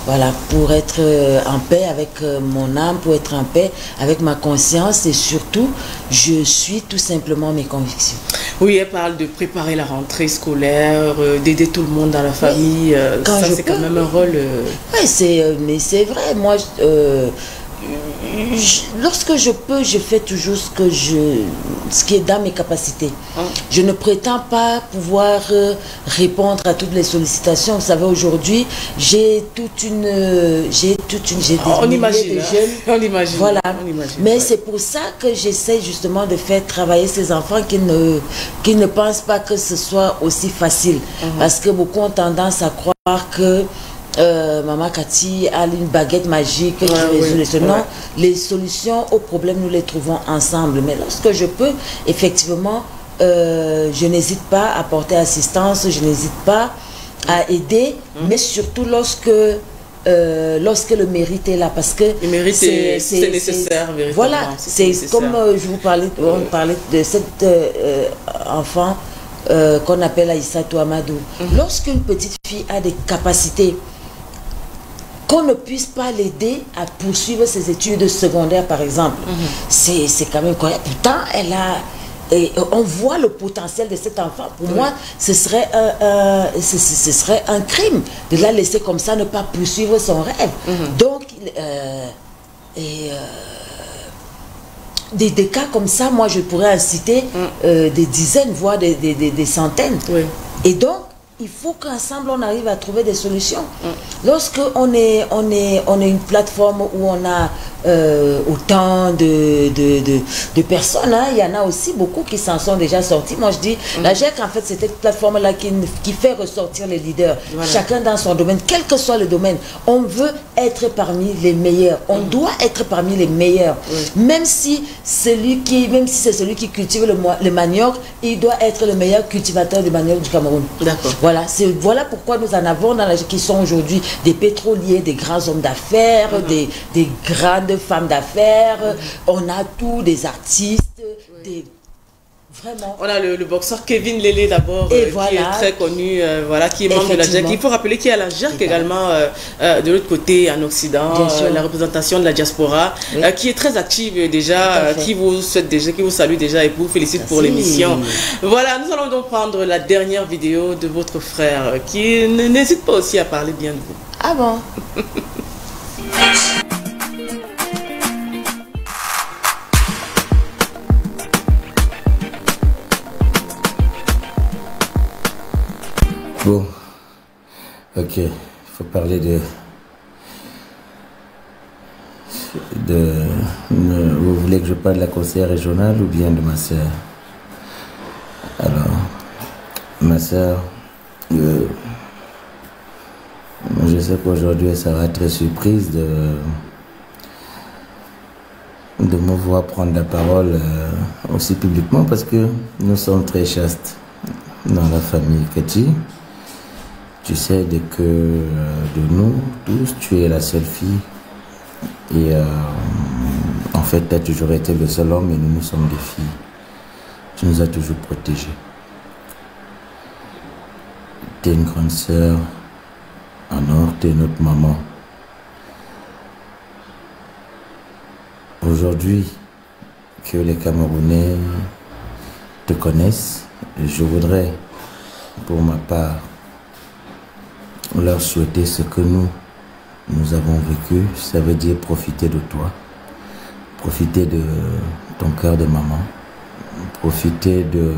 Voilà, pour être en paix avec mon âme, pour être en paix avec ma conscience et surtout, je suis tout simplement mes convictions. Oui, elle parle de préparer la rentrée scolaire, d'aider tout le monde dans la famille. Ça, c'est quand même un rôle... Oui, mais c'est vrai, moi... lorsque je peux, je fais toujours ce qui est dans mes capacités. Je ne prétends pas pouvoir répondre à toutes les sollicitations. Vous savez, aujourd'hui, j'ai on imagine, on imagine. Voilà. On imagine, mais ouais. c'est pour ça que j'essaie justement de faire travailler ces enfants qui ne pensent pas que ce soit aussi facile. Parce que beaucoup ont tendance à croire que Maman Cathy a une baguette magique qui résout les solutions. Non, les solutions aux problèmes, nous les trouvons ensemble. Mais lorsque je peux, effectivement, je n'hésite pas à porter assistance, je n'hésite pas à aider, mais surtout lorsque le mérite est là. Parce que le mérite, c'est nécessaire, véritablement. Voilà, c'est comme on parlait de cet enfant qu'on appelle Aïssatou Amadou. Lorsqu'une petite fille a des capacités, qu'on ne puisse pas l'aider à poursuivre ses études secondaires, par exemple, c'est quand même incroyable. Pourtant, on voit le potentiel de cet enfant. Pour moi, ce serait un crime de la laisser comme ça, ne pas poursuivre son rêve. Donc, des cas comme ça, moi, je pourrais en citer des dizaines, voire des centaines. Et donc, il faut qu'ensemble on arrive à trouver des solutions. Lorsque on est une plateforme où on a autant de personnes. Hein. Il y en a aussi beaucoup qui s'en sont déjà sortis. Moi, je dis, la GEC, en fait, c'est cette plateforme-là qui fait ressortir les leaders. Voilà. Chacun dans son domaine, quel que soit le domaine. On veut être parmi les meilleurs. On doit être parmi les meilleurs. Même si c'est celui qui cultive le manioc, il doit être le meilleur cultivateur de manioc du Cameroun. D'accord. Voilà pourquoi nous en avons dans la GEC qui sont aujourd'hui des pétroliers, des grands hommes d'affaires, des grandes femmes d'affaires. On a tous des artistes, des... Vraiment. On a le boxeur Kevin Lélé d'abord, qui est très connu, qui est membre de la GEC. Il faut rappeler qu'il y a la GEC également de l'autre côté en Occident, la représentation de la diaspora, qui est très active déjà, qui vous salue déjà et vous félicite pour l'émission. Voilà, nous allons donc prendre la dernière vidéo de votre frère qui n'hésite pas aussi à parler bien de vous. Ah bon? Bon, ok, il faut parler vous voulez que je parle de la conseillère régionale ou bien de ma sœur? Alors, ma sœur, je sais qu'aujourd'hui elle sera très surprise de me voir prendre la parole aussi publiquement parce que nous sommes très chastes dans la famille Cathy. Tu sais que de nous tous, tu es la seule fille. Et en fait, tu as toujours été le seul homme et nous sommes des filles. Tu nous as toujours protégés. Tu es une grande sœur en or, tu es notre maman. Aujourd'hui, que les Camerounais te connaissent, je voudrais, pour ma part, leur souhaiter ce que nous avons vécu. Ça veut dire profiter de toi, profiter de ton cœur de maman, profiter de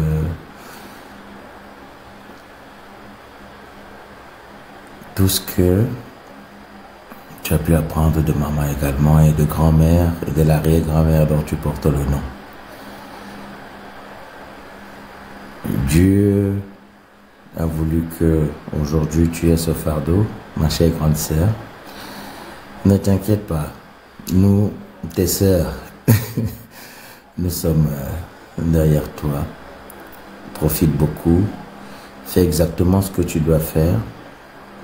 tout ce que tu as pu apprendre de maman également et de grand-mère et de l'arrière-grand-mère dont tu portes le nom. Dieu a voulu que aujourd'hui tu aies ce fardeau, ma chère grande sœur. Ne t'inquiète pas, nous, tes sœurs, nous sommes derrière toi. Profite beaucoup, fais exactement ce que tu dois faire,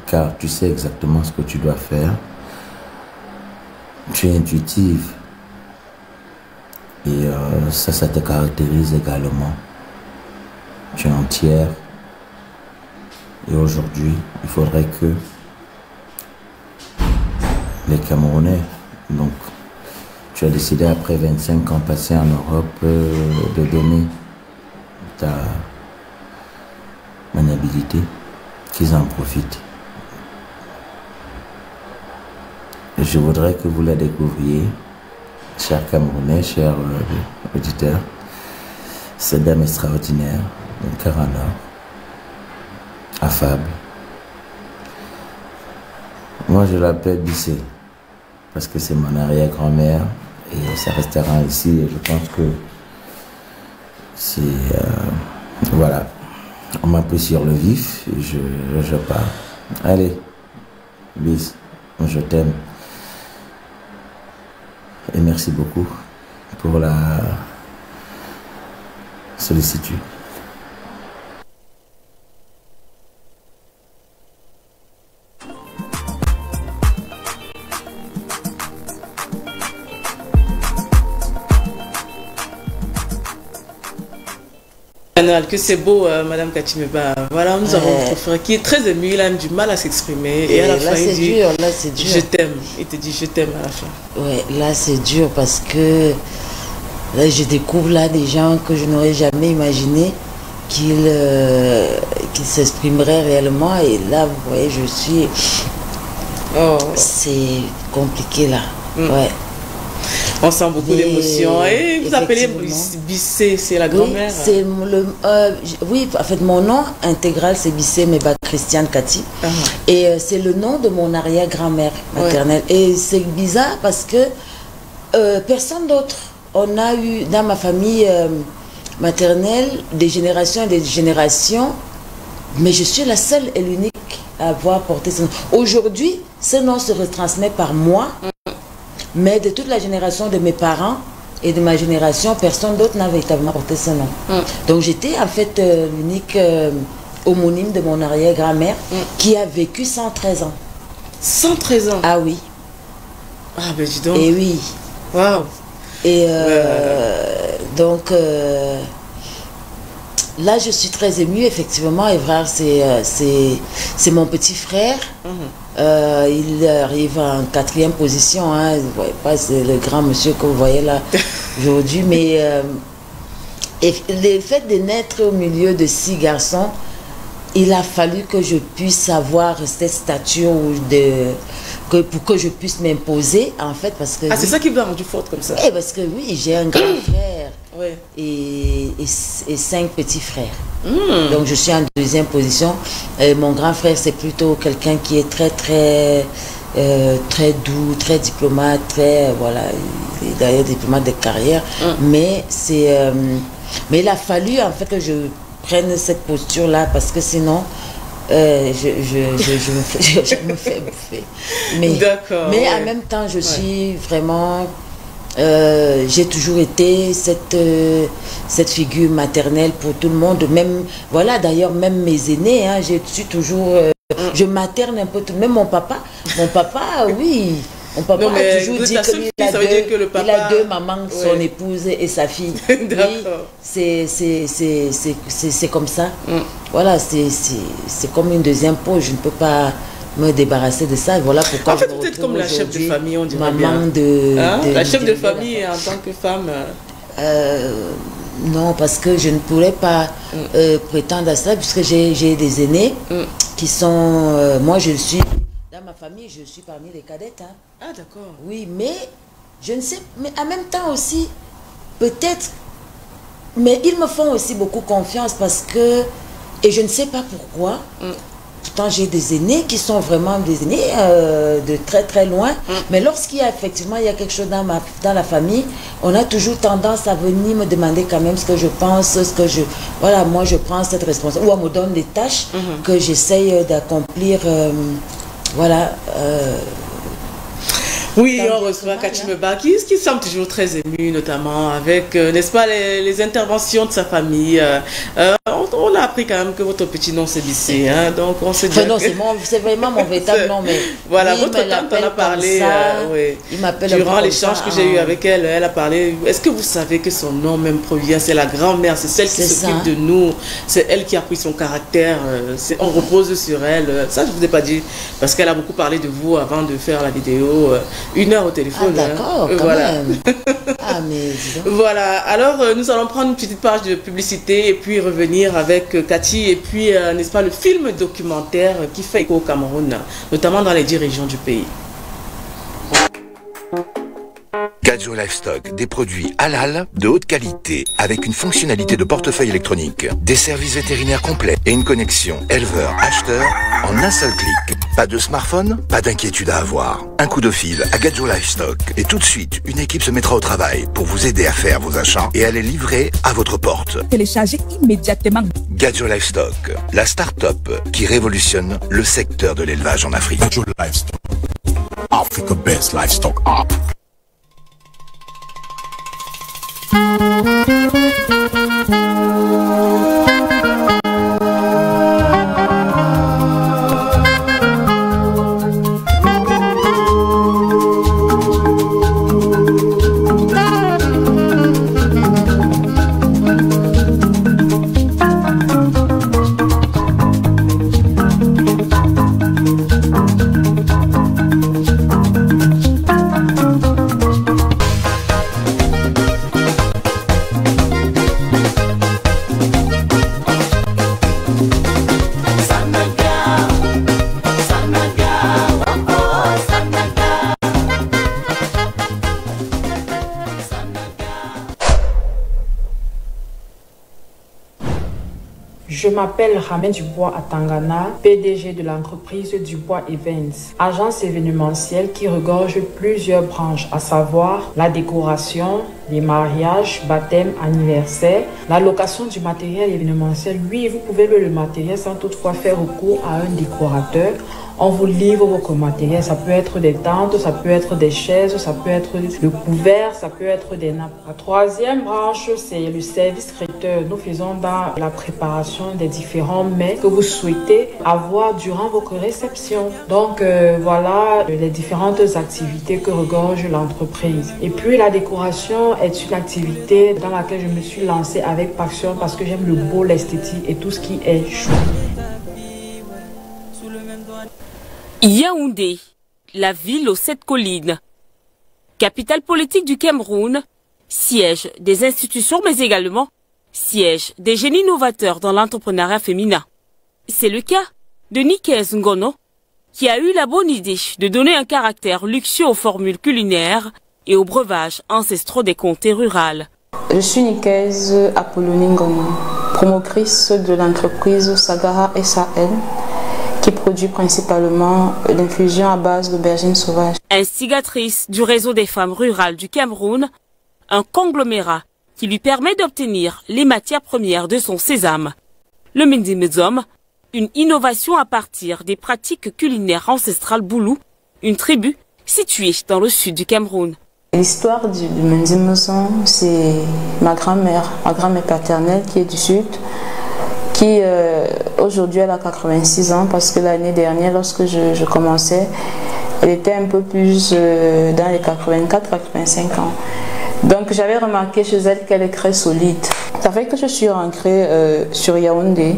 car tu sais exactement ce que tu dois faire. Tu es intuitive et ça te caractérise également. Tu es entière et aujourd'hui, il faudrait que les Camerounais, donc tu as décidé après 25 ans passés en Europe de donner ta maniabilité, qu'ils en profitent. Et je voudrais que vous la découvriez, chers Camerounais, chers auditeurs, cette dame extraordinaire, un cœur en or, affable. Moi, je l'appelle Bissé, parce que c'est mon arrière-grand-mère, et ça restera ici, et je pense que c'est... voilà, on m'a pris sur le vif, et je pars. Allez, bis, je t'aime. Et merci beaucoup pour la sollicitude. Que c'est beau, Madame Katimeba. Voilà, nous avons notre frère qui est très ému, il a du mal à s'exprimer. Et à la fin, il dit là, c'est dur. Je t'aime. Il te dit je t'aime à la fin. Ouais, là, c'est dur parce que là, je découvre là des gens que je n'aurais jamais imaginé qu'ils s'exprimeraient réellement. Et là, vous voyez, je suis... Oh. C'est compliqué là. Ouais. On sent beaucoup d'émotions. Et vous appelez Bissé, c'est la grand-mère? Oui, en fait, mon nom intégral, c'est Bissé Meba Christiane Cathy. Et c'est le nom de mon arrière-grand-mère maternelle. Ouais. Et c'est bizarre parce que Personne d'autre. On a eu dans ma famille maternelle des générations et des générations, mais je suis la seule et l'unique à avoir porté ce nom. Aujourd'hui, ce nom se retransmet par moi, mais de toute la génération de mes parents et de ma génération, personne d'autre n'a véritablement porté ce nom. Donc j'étais en fait l'unique homonyme de mon arrière-grand-mère qui a vécu 113 ans. 113 ans? Ah oui. Ah ben dis donc. Et oui. Waouh. Et donc là je suis très émue effectivement. Évrard c'est mon petit frère. Il arrive en 4e position, hein. Vous voyez pas, c'est le grand monsieur que vous voyez là aujourd'hui, mais le fait de naître au milieu de 6 garçons, il a fallu que je puisse avoir cette stature pour que je puisse m'imposer, en fait, parce que... Ah, c'est ça qui vous a rendu forte comme ça? Parce que oui, j'ai un grand frère ouais. et 5 petits frères. Donc je suis en 2e position. Mon grand frère, c'est plutôt quelqu'un qui est très doux, très diplomate, voilà, il est d'ailleurs diplomate de carrière. Mais il a fallu en fait que je prenne cette posture-là, parce que sinon je me fais bouffer. Mais en même temps, je suis vraiment... j'ai toujours été cette figure maternelle pour tout le monde. Même, voilà, d'ailleurs, même mes aînés, hein, je suis toujours... je materne un peu tout. Même mon papa, oui... Mon papa a toujours dit qu'il a 2 mamans, son épouse et sa fille. Oui, c'est comme ça. Voilà, c'est comme une 2e peau. Je ne peux pas me débarrasser de ça. Voilà pourquoi en fait, vous êtes comme la chef de famille, on dirait maman bien. La chef de famille en tant que femme. Non, parce que je ne pourrais pas prétendre à ça, puisque j'ai des aînés qui sont... moi, je suis... Dans ma famille, je suis parmi les cadettes. Hein. Ah, d'accord. Oui, mais je ne sais... Mais en même temps aussi, peut-être... Mais ils me font aussi beaucoup confiance parce que... Et je ne sais pas pourquoi. Pourtant, j'ai des aînés qui sont vraiment des aînés de très loin. Mais lorsqu'il y a effectivement quelque chose dans la famille, on a toujours tendance à venir me demander quand même ce que je pense, Voilà, moi, je prends cette responsabilité. Ou on me donne des tâches que j'essaye d'accomplir... voilà. Oui, on reçoit Kati Meba qui semble toujours très ému, notamment avec, n'est-ce pas, les interventions de sa famille. On a appris quand même que votre petit nom c'est Bissé, hein, donc on s'est dit. Non, c'est vraiment mon véritable nom, mais. Voilà, votre tante en a parlé. Il m'appelle durant l'échange que j'ai eu avec elle, elle a parlé. Est-ce que vous savez que son nom même provient, c'est la grand-mère, c'est celle qui s'occupe de nous, c'est elle qui a pris son caractère, on repose sur elle. Ça, je ne vous ai pas dit, parce qu'elle a beaucoup parlé de vous avant de faire la vidéo. 1 heure au téléphone. Ah, d'accord, quand même. Ah, mais voilà, alors nous allons prendre une petite page de publicité et puis revenir avec Kati et puis, n'est-ce pas, le film documentaire qui fait écho au Cameroun, notamment dans les 10 régions du pays. Gadjo Livestock, des produits halal de haute qualité avec une fonctionnalité de portefeuille électronique, des services vétérinaires complets et une connexion éleveur-acheteur en un seul clic. Pas de smartphone, pas d'inquiétude à avoir. Un coup de fil à Gadjo Livestock et tout de suite, une équipe se mettra au travail pour vous aider à faire vos achats et à les livrer à votre porte. Téléchargez immédiatement Gadjo Livestock, la start-up qui révolutionne le secteur de l'élevage en Afrique. Gadjo Livestock, Africa Best Livestock App. Je m'appelle Ramen Dubois Atangana, PDG de l'entreprise Dubois Events, agence événementielle qui regorge plusieurs branches, à savoir la décoration, les mariages, baptêmes, anniversaires, la location du matériel événementiel. Oui, vous pouvez louer le matériel sans toutefois faire recours à un décorateur. On vous livre votre matériel, ça peut être des tentes, ça peut être des chaises, ça peut être le couvert, ça peut être des nappes. La troisième branche, c'est le service traiteur. Nous faisons dans la préparation des différents mets que vous souhaitez avoir durant votre réception. Donc voilà les différentes activités que regorge l'entreprise. Et puis la décoration est une activité dans laquelle je me suis lancée avec passion parce que j'aime le beau, l'esthétique et tout ce qui est chou. Yaoundé, la ville aux 7 collines. Capitale politique du Cameroun, siège des institutions mais également siège des génies novateurs dans l'entrepreneuriat féminin. C'est le cas de Nikez Ngono, qui a eu la bonne idée de donner un caractère luxueux aux formules culinaires et aux breuvages ancestraux des comtés rurales. Je suis Nikez Apollonie Ngono, promotrice de l'entreprise Sagara S.A.L. qui produit principalement l'infusion à base d'aubergines sauvages. Instigatrice du réseau des femmes rurales du Cameroun, un conglomérat qui lui permet d'obtenir les matières premières de son sésame. Le Mendi Mezom, une innovation à partir des pratiques culinaires ancestrales Boulou, une tribu située dans le sud du Cameroun. L'histoire du Mendi Mezom, c'est ma grand-mère paternelle qui est du sud, qui aujourd'hui elle a 86 ans parce que l'année dernière lorsque je commençais, elle était un peu plus dans les 84-85 ans. Donc j'avais remarqué chez elle qu'elle est très solide. Ça fait que je suis rentrée sur Yaoundé.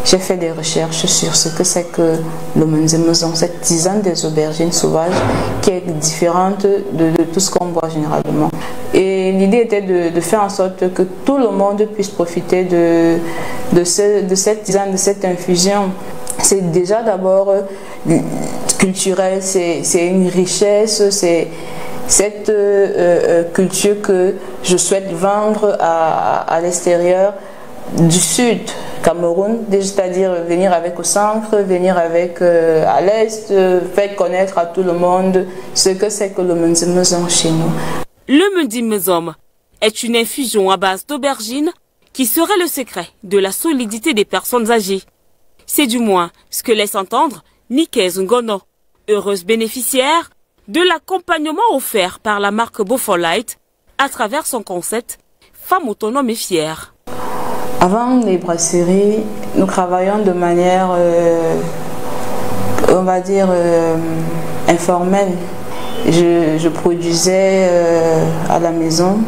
J'ai fait des recherches sur ce que c'est que le Menzemezon, cette tisane des aubergines sauvages qui est différente de tout ce qu'on boit généralement. Et l'idée était de faire en sorte que tout le monde puisse profiter de cette tisane, de cette infusion. C'est déjà d'abord culturel, c'est une richesse, c'est cette culture que je souhaite vendre à l'extérieur du sud Cameroun, c'est-à-dire venir avec au centre, venir avec à l'est, faire connaître à tout le monde ce que c'est que le Menzemezon chez nous. Le Mendi Mezom est une infusion à base d'aubergines qui serait le secret de la solidité des personnes âgées. C'est du moins ce que laisse entendre Nikez Ngono, heureuse bénéficiaire de l'accompagnement offert par la marque Beaufortlight à travers son concept Femme autonome et fière. Avant les brasseries, nous travaillons de manière, on va dire, informelle. Je produisais à la maison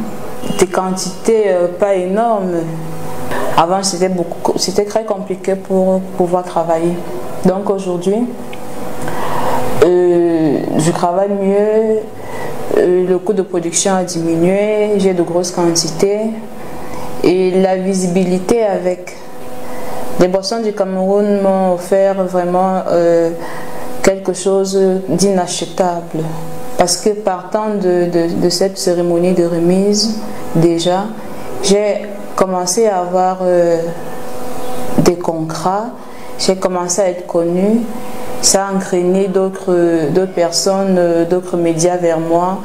des quantités pas énormes. Avant, c'était très compliqué pour pouvoir travailler. Donc aujourd'hui, je travaille mieux, le coût de production a diminué, j'ai de grosses quantités et la visibilité avec. Les boissons du Cameroun m'ont offert vraiment quelque chose d'inachetable. Parce que partant de cette cérémonie de remise, déjà, j'ai commencé à avoir des contrats, j'ai commencé à être connue, ça a entraîné d'autres personnes, d'autres médias vers moi.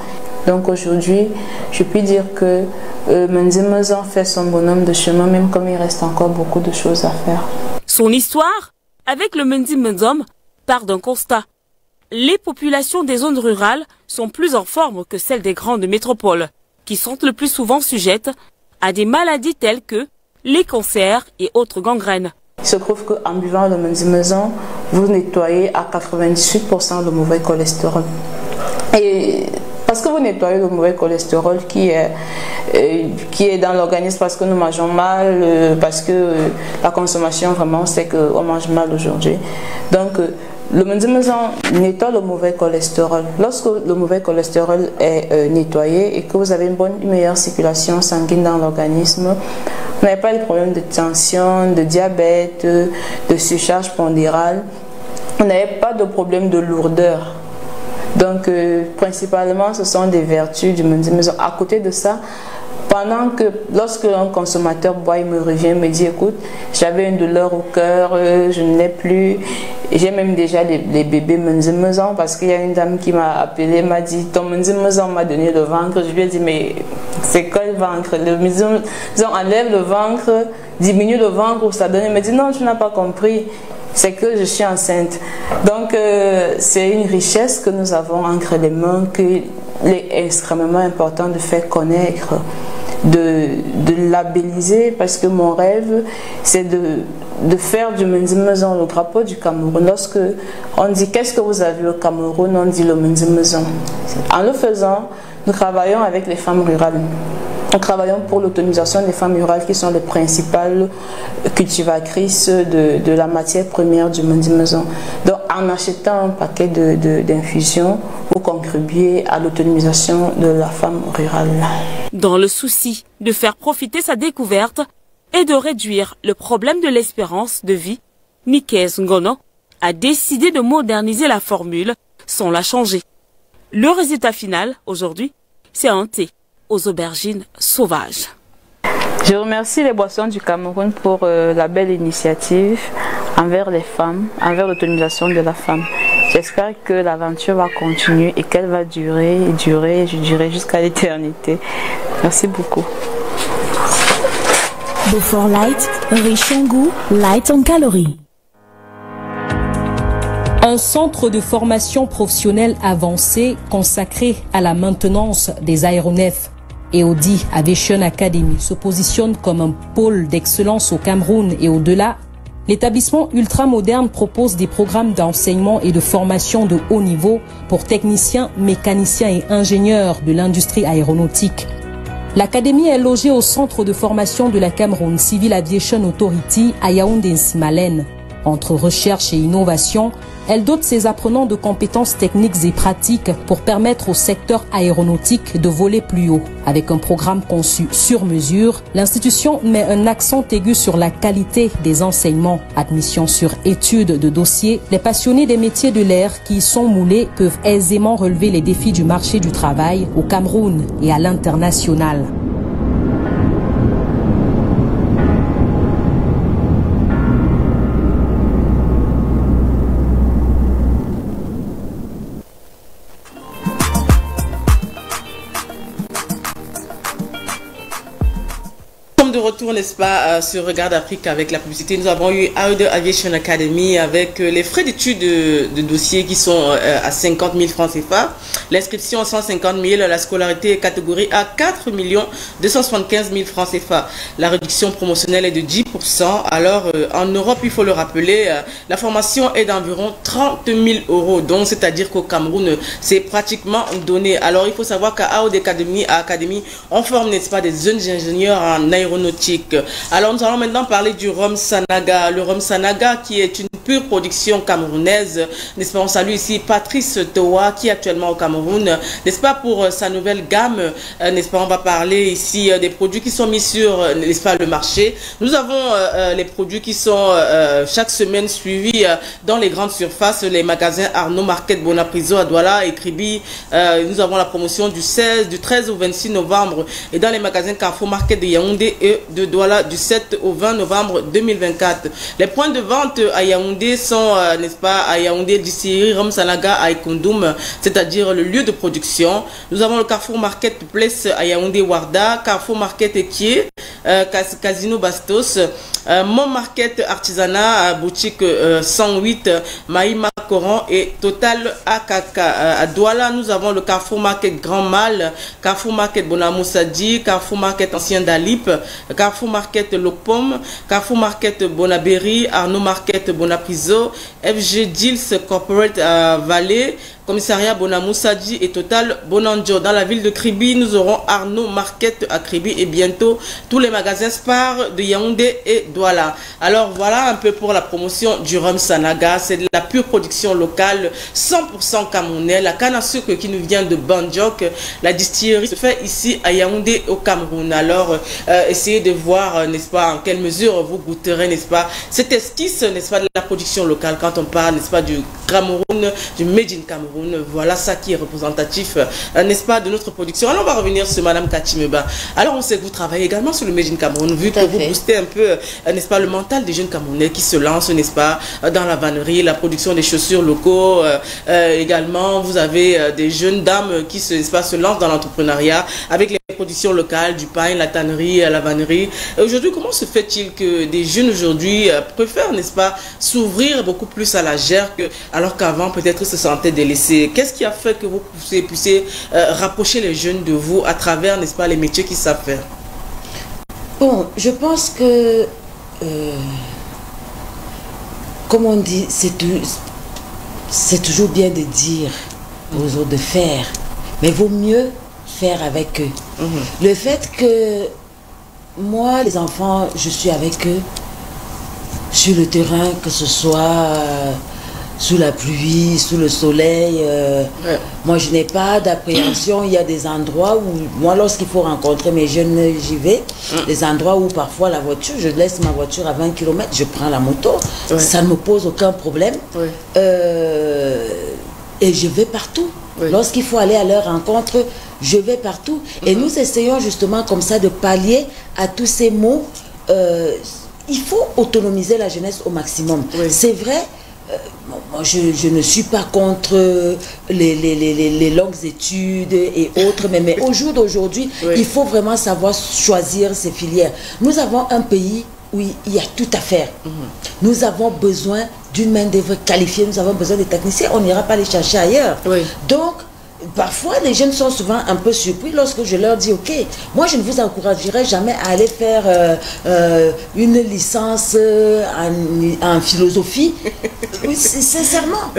Donc aujourd'hui, je puis dire que Menzemezon fait son bonhomme de chemin, même comme il reste encore beaucoup de choses à faire. Son histoire avec le Mendi Mezom part d'un constat. Les populations des zones rurales sont plus en forme que celles des grandes métropoles, qui sont le plus souvent sujettes à des maladies telles que les cancers et autres gangrènes. Il se trouve qu'en buvant le Menzemezon, vous nettoyez à 98% le mauvais cholestérol. Et parce que vous nettoyez le mauvais cholestérol qui est dans l'organisme parce que nous mangeons mal, parce que la consommation vraiment c'est qu'on mange mal aujourd'hui. Donc le Menzemezon nettoie le mauvais cholestérol. Lorsque le mauvais cholestérol est nettoyé et que vous avez une meilleure circulation sanguine dans l'organisme, vous n'avez pas de problème de tension, de diabète, de surcharge pondérale, vous n'avez pas de problème de lourdeur. Donc principalement ce sont des vertus du Menzemezon. À côté de ça, Pendant que, lorsque un consommateur boit, il me revient, me dit, écoute, j'avais une douleur au cœur, je ne l'ai plus. J'ai même déjà les bébés menzimezan parce qu'il y a une dame qui m'a appelé, m'a dit, ton menzimezan m'a donné le ventre. Je lui ai dit, mais c'est quoi le ventre? Le menzimezan enlève le ventre, diminue le ventre ou ça donne. Il me dit, non, tu n'as pas compris. C'est que je suis enceinte. Donc, c'est une richesse que nous avons entre les mains qu'il est extrêmement important de faire connaître, de labelliser, parce que mon rêve, c'est de faire du menzimezan le drapeau du Cameroun. Lorsque on dit qu'est-ce que vous avez au Cameroun, on dit le menzimezan. En le faisant, nous travaillons avec les femmes rurales. Nous travaillons pour l'autonomisation des femmes rurales qui sont les principales cultivatrices de la matière première du menzimezan. Donc, en achetant un paquet d'infusions, vous contribuez à l'autonomisation de la femme rurale. Dans le souci de faire profiter sa découverte et de réduire le problème de l'espérance de vie, Nikes Ngono a décidé de moderniser la formule sans la changer. Le résultat final, aujourd'hui, c'est un thé aux aubergines sauvages. Je remercie les boissons du Cameroun pour la belle initiative envers les femmes, envers l'autonomisation de la femme. J'espère que l'aventure va continuer et qu'elle va durer et durer, je dirais jusqu'à l'éternité. Merci beaucoup. Beaufort Light, riche en goût, light en calories. Un centre de formation professionnelle avancé consacré à la maintenance des aéronefs, EODI Aviation Academy, se positionne comme un pôle d'excellence au Cameroun et au-delà. L'établissement ultramoderne propose des programmes d'enseignement et de formation de haut niveau pour techniciens, mécaniciens et ingénieurs de l'industrie aéronautique. L'académie est logée au centre de formation de la Cameroun Civil Aviation Authority à Yaoundé-Nsimalen. Entre recherche et innovation, elle dote ses apprenants de compétences techniques et pratiques pour permettre au secteur aéronautique de voler plus haut. Avec un programme conçu sur mesure, l'institution met un accent aigu sur la qualité des enseignements. Admission sur études de dossiers, les passionnés des métiers de l'air qui y sont moulés peuvent aisément relever les défis du marché du travail au Cameroun et à l'international. De retour, n'est-ce pas, sur Regarde Afrique avec la publicité. Nous avons eu AOD Aviation Academy avec les frais d'études de dossier qui sont à 50 000 francs CFA, l'inscription à 150 000, la scolarité catégorie A 4 275 000 francs CFA. La réduction promotionnelle est de 10%. Alors, en Europe, il faut le rappeler, la formation est d'environ 30 000 €. Donc, c'est-à-dire qu'au Cameroun, c'est pratiquement donné. Alors, il faut savoir qu'à AOD Academy, on forme, n'est-ce pas, des jeunes ingénieurs en aéronautique. Alors nous allons maintenant parler du rhum Sanaga. Le rhum Sanaga qui est une pure production camerounaise, n'est-ce pas? On salue ici Patrice Toa qui est actuellement au Cameroun, n'est-ce pas, pour sa nouvelle gamme, n'est-ce pas? On va parler ici des produits qui sont mis sur, n'est-ce pas, le marché. Nous avons les produits qui sont chaque semaine suivis dans les grandes surfaces, les magasins Arnaud Market, Bonapriso à Douala et Kribi. Nous avons la promotion du 13 au 26 novembre et dans les magasins Carrefour Market de Yaoundé et de Douala du 7 au 20 novembre 2024. Les points de vente à Yaoundé sont, n'est-ce pas, à Yaoundé, distillerie Rhum Sanaga à Ikondoum, c'est-à-dire le lieu de production. Nous avons le Carrefour Market Place à Yaoundé Warda, Carrefour Market Equier, Casino Bastos, Mon Market Artisanat, boutique 108, Maïma Coran et Total AKK. À Douala, nous avons le Carrefour Market Grand Mal, Carrefour Market Bonamoussadi, Carrefour Market Ancien Dalip, Carrefour Market Lopom, Carrefour Market Bonaberi, Arnaud Market Bonapriso, FG Deals Corporate Vallée, Commissariat Bonamoussadi et Total Bonanjo. Dans la ville de Kribi, nous aurons Arnaud Market à Kribi et bientôt tous les magasins Spar de Yaoundé et Douala. Alors voilà un peu pour la promotion du rhum Sanaga. C'est de la pure production locale, 100% camerounais. La canne à sucre qui nous vient de Bandjok. La distillerie se fait ici à Yaoundé au Cameroun. Alors essayez de voir, n'est-ce pas, en quelle mesure vous goûterez, n'est-ce pas, cette esquisse, n'est-ce pas, de la production locale quand on parle, n'est-ce pas, du Cameroun, du Made in Cameroun. Cameroun. Voilà ça qui est représentatif, n'est-ce pas, de notre production. Alors on va revenir sur Madame Katimeba. Alors on sait que vous travaillez également sur le Made in Cameroun, vu que vous boostez un peu, n'est-ce pas, le mental des jeunes Camerounais qui se lancent, n'est-ce pas, dans la vannerie, la production des chaussures locaux. Également, vous avez des jeunes dames qui se lancent dans l'entrepreneuriat avec les productions locales, du pain, la tannerie, la vannerie. Aujourd'hui, comment se fait-il que des jeunes aujourd'hui préfèrent, n'est-ce pas, s'ouvrir beaucoup plus à la GER alors qu'avant peut-être se sentaient délaissés? Qu'est-ce qui a fait que vous puissiez rapprocher les jeunes de vous à travers, n'est-ce pas, les métiers qu'ils savent faire? Bon, je pense que, comme on dit, c'est toujours bien de dire aux autres de faire, mais vaut mieux faire avec eux. Le fait que moi, les enfants, je suis avec eux sur le terrain, que ce soit sous la pluie, sous le soleil, moi je n'ai pas d'appréhension. Il y a des endroits où, moi lorsqu'il faut rencontrer mes jeunes, j'y vais. Des endroits où parfois la voiture, je laisse ma voiture à 20 km, je prends la moto, ça ne me pose aucun problème. Et je vais partout. Lorsqu'il faut aller à leur rencontre, je vais partout. Et nous essayons justement comme ça de pallier à tous ces mots. Il faut autonomiser la jeunesse au maximum. C'est vrai, moi je ne suis pas contre les longues études et autres, mais au jour d'aujourd'hui, il faut vraiment savoir choisir ses filières. Nous avons un pays où il y a tout à faire. Nous avons besoin d'une main-d'œuvre qualifiée, nous avons besoin des techniciens, on n'ira pas les chercher ailleurs. Donc, parfois, les jeunes sont souvent un peu surpris lorsque je leur dis, ok, moi je ne vous encouragerai jamais à aller faire une licence en philosophie. Sincèrement.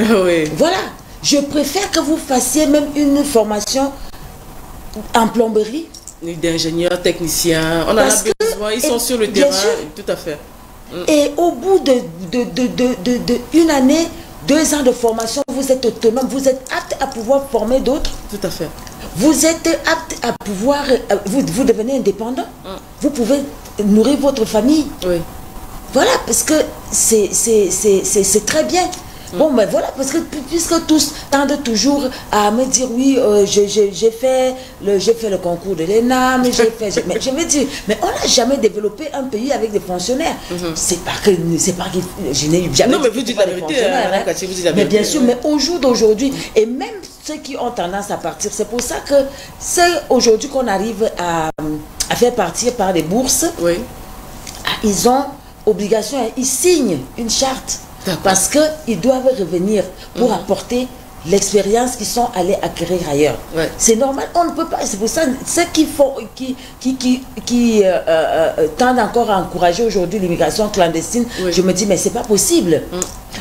Voilà. Je préfère que vous fassiez même une formation en plomberie. D'ingénieurs, techniciens, on en a besoin, ils sont sur le terrain, tout à fait. Et au bout de une année, 2 ans de formation, vous êtes autonome, vous êtes apte à pouvoir former d'autres. Tout à fait. Vous êtes apte à pouvoir, vous devenez indépendant. Vous pouvez nourrir votre famille. Voilà, parce que c'est très bien. Bon, mais voilà, parce que puisque tous tendent toujours à me dire, oui, j'ai fait le concours de l'ENAM, mais je me dis, mais on n'a jamais développé un pays avec des fonctionnaires. C'est pas que je n'ai jamais... Non, mais vous dites la vérité, vous dites la vérité. Mais bien sûr, mais au jour d'aujourd'hui, et même ceux qui ont tendance à partir, c'est pour ça que c'est aujourd'hui qu'on arrive à faire partir par des bourses. Ils ont obligation, ils signent une charte. Parce qu'ils doivent revenir pour apporter l'expérience qu'ils sont allés acquérir ailleurs. C'est normal, on ne peut pas. C'est pour ça, ceux qui tendent encore à encourager aujourd'hui l'immigration clandestine, je me dis, mais c'est pas possible.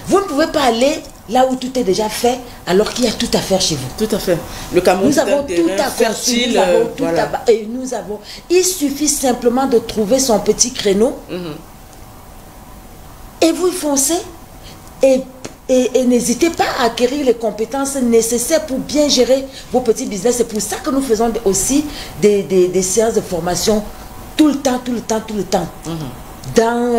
Vous ne pouvez pas aller là où tout est déjà fait, alors qu'il y a tout à faire chez vous. Tout à fait. Le Cameroun, nous avons tout à construire, nous avons tout à... Et nous avons... Il suffit simplement de trouver son petit créneau et vous y foncez. Et n'hésitez pas à acquérir les compétences nécessaires pour bien gérer vos petits business. C'est pour ça que nous faisons aussi des séances de formation tout le temps. Dans,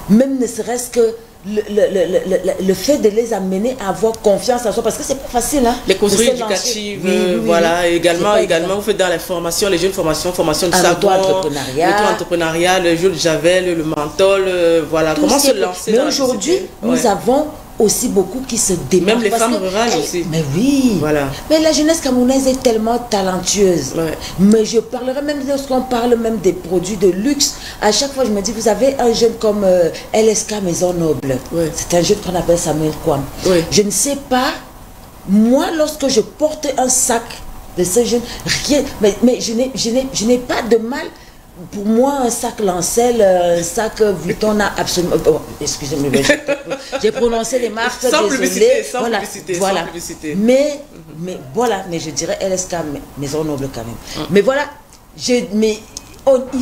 même ne serait-ce que le fait de les amener à avoir confiance en soi, parce que c'est pas facile. Hein, les causeries éducatives, voilà, également vous faites dans les formations, les jeunes formation de savon, l'auto-entrepreneuriat, le jeu de javel, le menthol, voilà, comment se lancer. Mais aujourd'hui, nous avons aussi beaucoup qui se démarquent. Même les femmes rurales aussi. Mais oui. Voilà. Mais la jeunesse camerounaise est tellement talentueuse. Mais je parlerai même lorsqu'on parle même des produits de luxe. À chaque fois, je me dis, vous avez un jeune comme LSK Maison Noble. C'est un jeune qu'on appelle Samuel Kwam. Je ne sais pas, moi, lorsque je porte un sac de ce jeune, rien, mais je n'ai pas de mal. Pour moi, un sac Lancel, un sac Vuitton n'a absolument... Oh, excusez-moi, j'ai prononcé les marques, sans publicité, sans voilà. publicité. Mais voilà, mais je dirais LSK Maison Noble quand même. Mais voilà, ils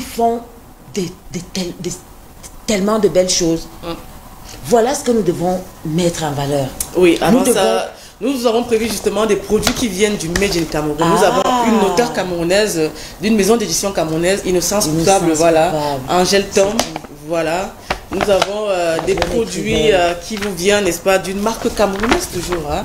font tellement de belles choses. Voilà ce que nous devons mettre en valeur. Oui, avant ça... Nous avons prévu justement des produits qui viennent du Made in Cameroun. Nous avons une auteure camerounaise, d'une maison d'édition camerounaise, Innocence Coupable, voilà. Angèle Tom, voilà. Nous avons des produits qui vous viennent, n'est-ce pas, d'une marque camerounaise toujours. Hein?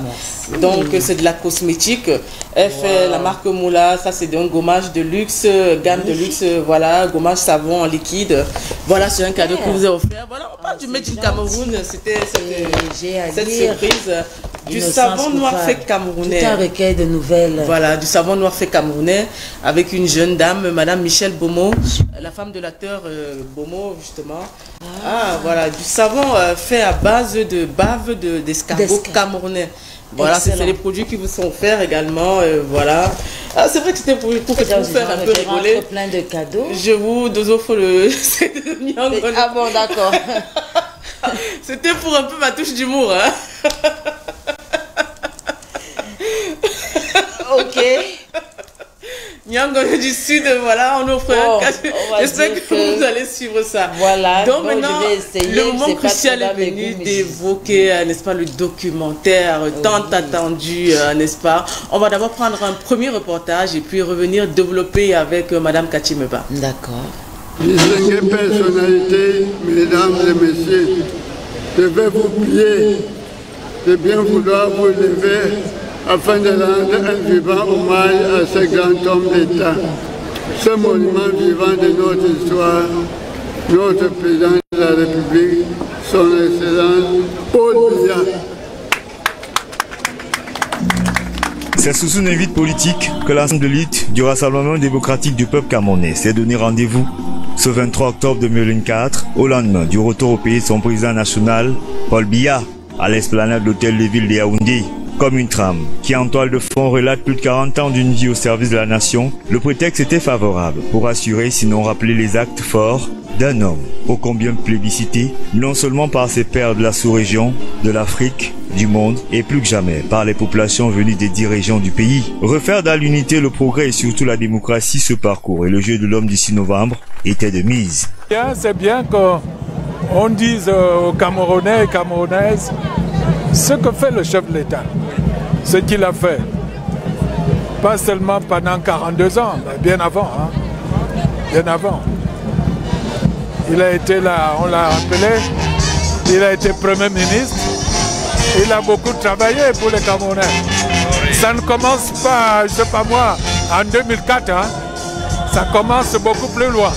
Donc c'est de la cosmétique. Elle fait la marque Moula, ça c'est un gommage de luxe, gamme de luxe, voilà, gommage savon en liquide. Voilà, c'est un cadeau que vous avez offert. Voilà, on parle du Made in Cameroun, c'était cette surprise. Du savon noir fait camerounais. Tout un recueil de nouvelles. Voilà, du savon noir fait camerounais avec une jeune dame, Madame Michel Bomo, la femme de l'acteur Bomo justement. Voilà, du savon fait à base de bave d'escargot camerounais. Voilà, c'est les produits qui vous sont offerts également. Voilà. C'est vrai que c'était pour vous faire un peu rigoler. Plein de cadeaux. Je vous offre le. Ah bon, d'accord. C'était pour un peu ma touche d'humour. Hein. Ok. Nyango du Sud, voilà, on offre un cadeau. J'espère que vous allez suivre ça. Voilà. Donc maintenant, le moment crucial est venu d'évoquer, n'est-ce pas, le documentaire tant attendu, n'est-ce pas. On va d'abord prendre un premier reportage et puis revenir développer avec Madame Katimeba. D'accord. Distinguées personnalités, mesdames et messieurs, je vais vous prier de bien vouloir vous lever afin de rendre un vivant hommage à ce grand homme d'État, ce monument vivant de notre histoire, notre président de la République, son Excellence Paul Biya. C'est sous une invite politique que l'ensemble de l'élite du Rassemblement démocratique du peuple camerounais s'est donné rendez-vous ce 23 octobre 2024, au lendemain du retour au pays de son président national, Paul Biya, à l'esplanade de l'hôtel de ville de Yaoundé. Comme une trame qui en toile de fond relate plus de 40 ans d'une vie au service de la nation, le prétexte était favorable pour assurer, sinon rappeler les actes forts d'un homme ô combien plébiscité, non seulement par ses pairs de la sous-région, de l'Afrique, du monde et plus que jamais par les populations venues des 10 régions du pays. Refaire dans l'unité, le progrès et surtout la démocratie ce parcours et le jeu de l'homme du 6 novembre était de mise. C'est bien qu'on dise aux Camerounais et Camerounaises ce que fait le chef de l'État, ce qu'il a fait. Pas seulement pendant 42 ans, mais bien avant. Hein? Bien avant. Il a été là, on l'a rappelé, il a été Premier ministre. Il a beaucoup travaillé pour les Camerounais. Ça ne commence pas, je ne sais pas moi, en 2004. Hein? Ça commence beaucoup plus loin.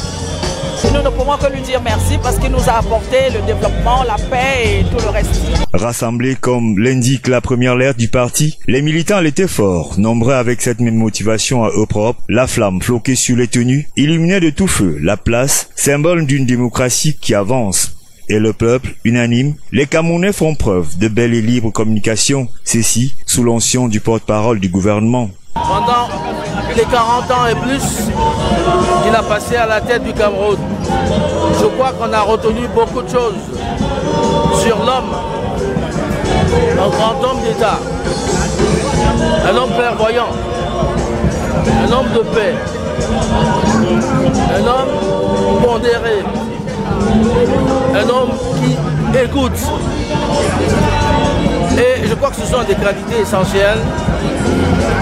Nous ne pouvons que lui dire merci parce qu'il nous a apporté le développement, la paix et tout le reste. Rassemblés comme l'indique la première lettre du parti, les militants l'étaient forts, nombreux avec cette même motivation à eux propres. La flamme floquée sur les tenues illuminait de tout feu la place, symbole d'une démocratie qui avance. Et le peuple, unanime, les Camerounais font preuve de belle et libre communication, ceci sous l'onction du porte-parole du gouvernement. Pendant les 40 ans et plus qu'il a passé à la tête du Cameroun, je crois qu'on a retenu beaucoup de choses sur l'homme, un grand homme d'État, un homme clairvoyant, un homme de paix, un homme pondéré, un homme qui écoute. Et je crois que ce sont des qualités essentielles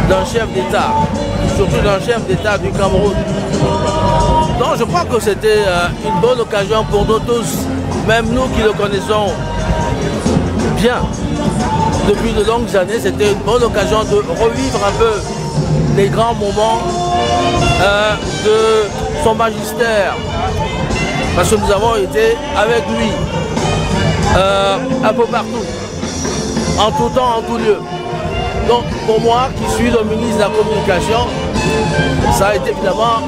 d'un chef d'État, surtout d'un chef d'État du Cameroun. Donc je crois que c'était une bonne occasion pour nous tous, même nous qui le connaissons bien depuis de longues années, c'était une bonne occasion de revivre un peu les grands moments de son magistère. Parce que nous avons été avec lui un peu partout, en tout temps, en tout lieu. Donc pour moi, qui suis le ministre de la Communication, ça a été évidemment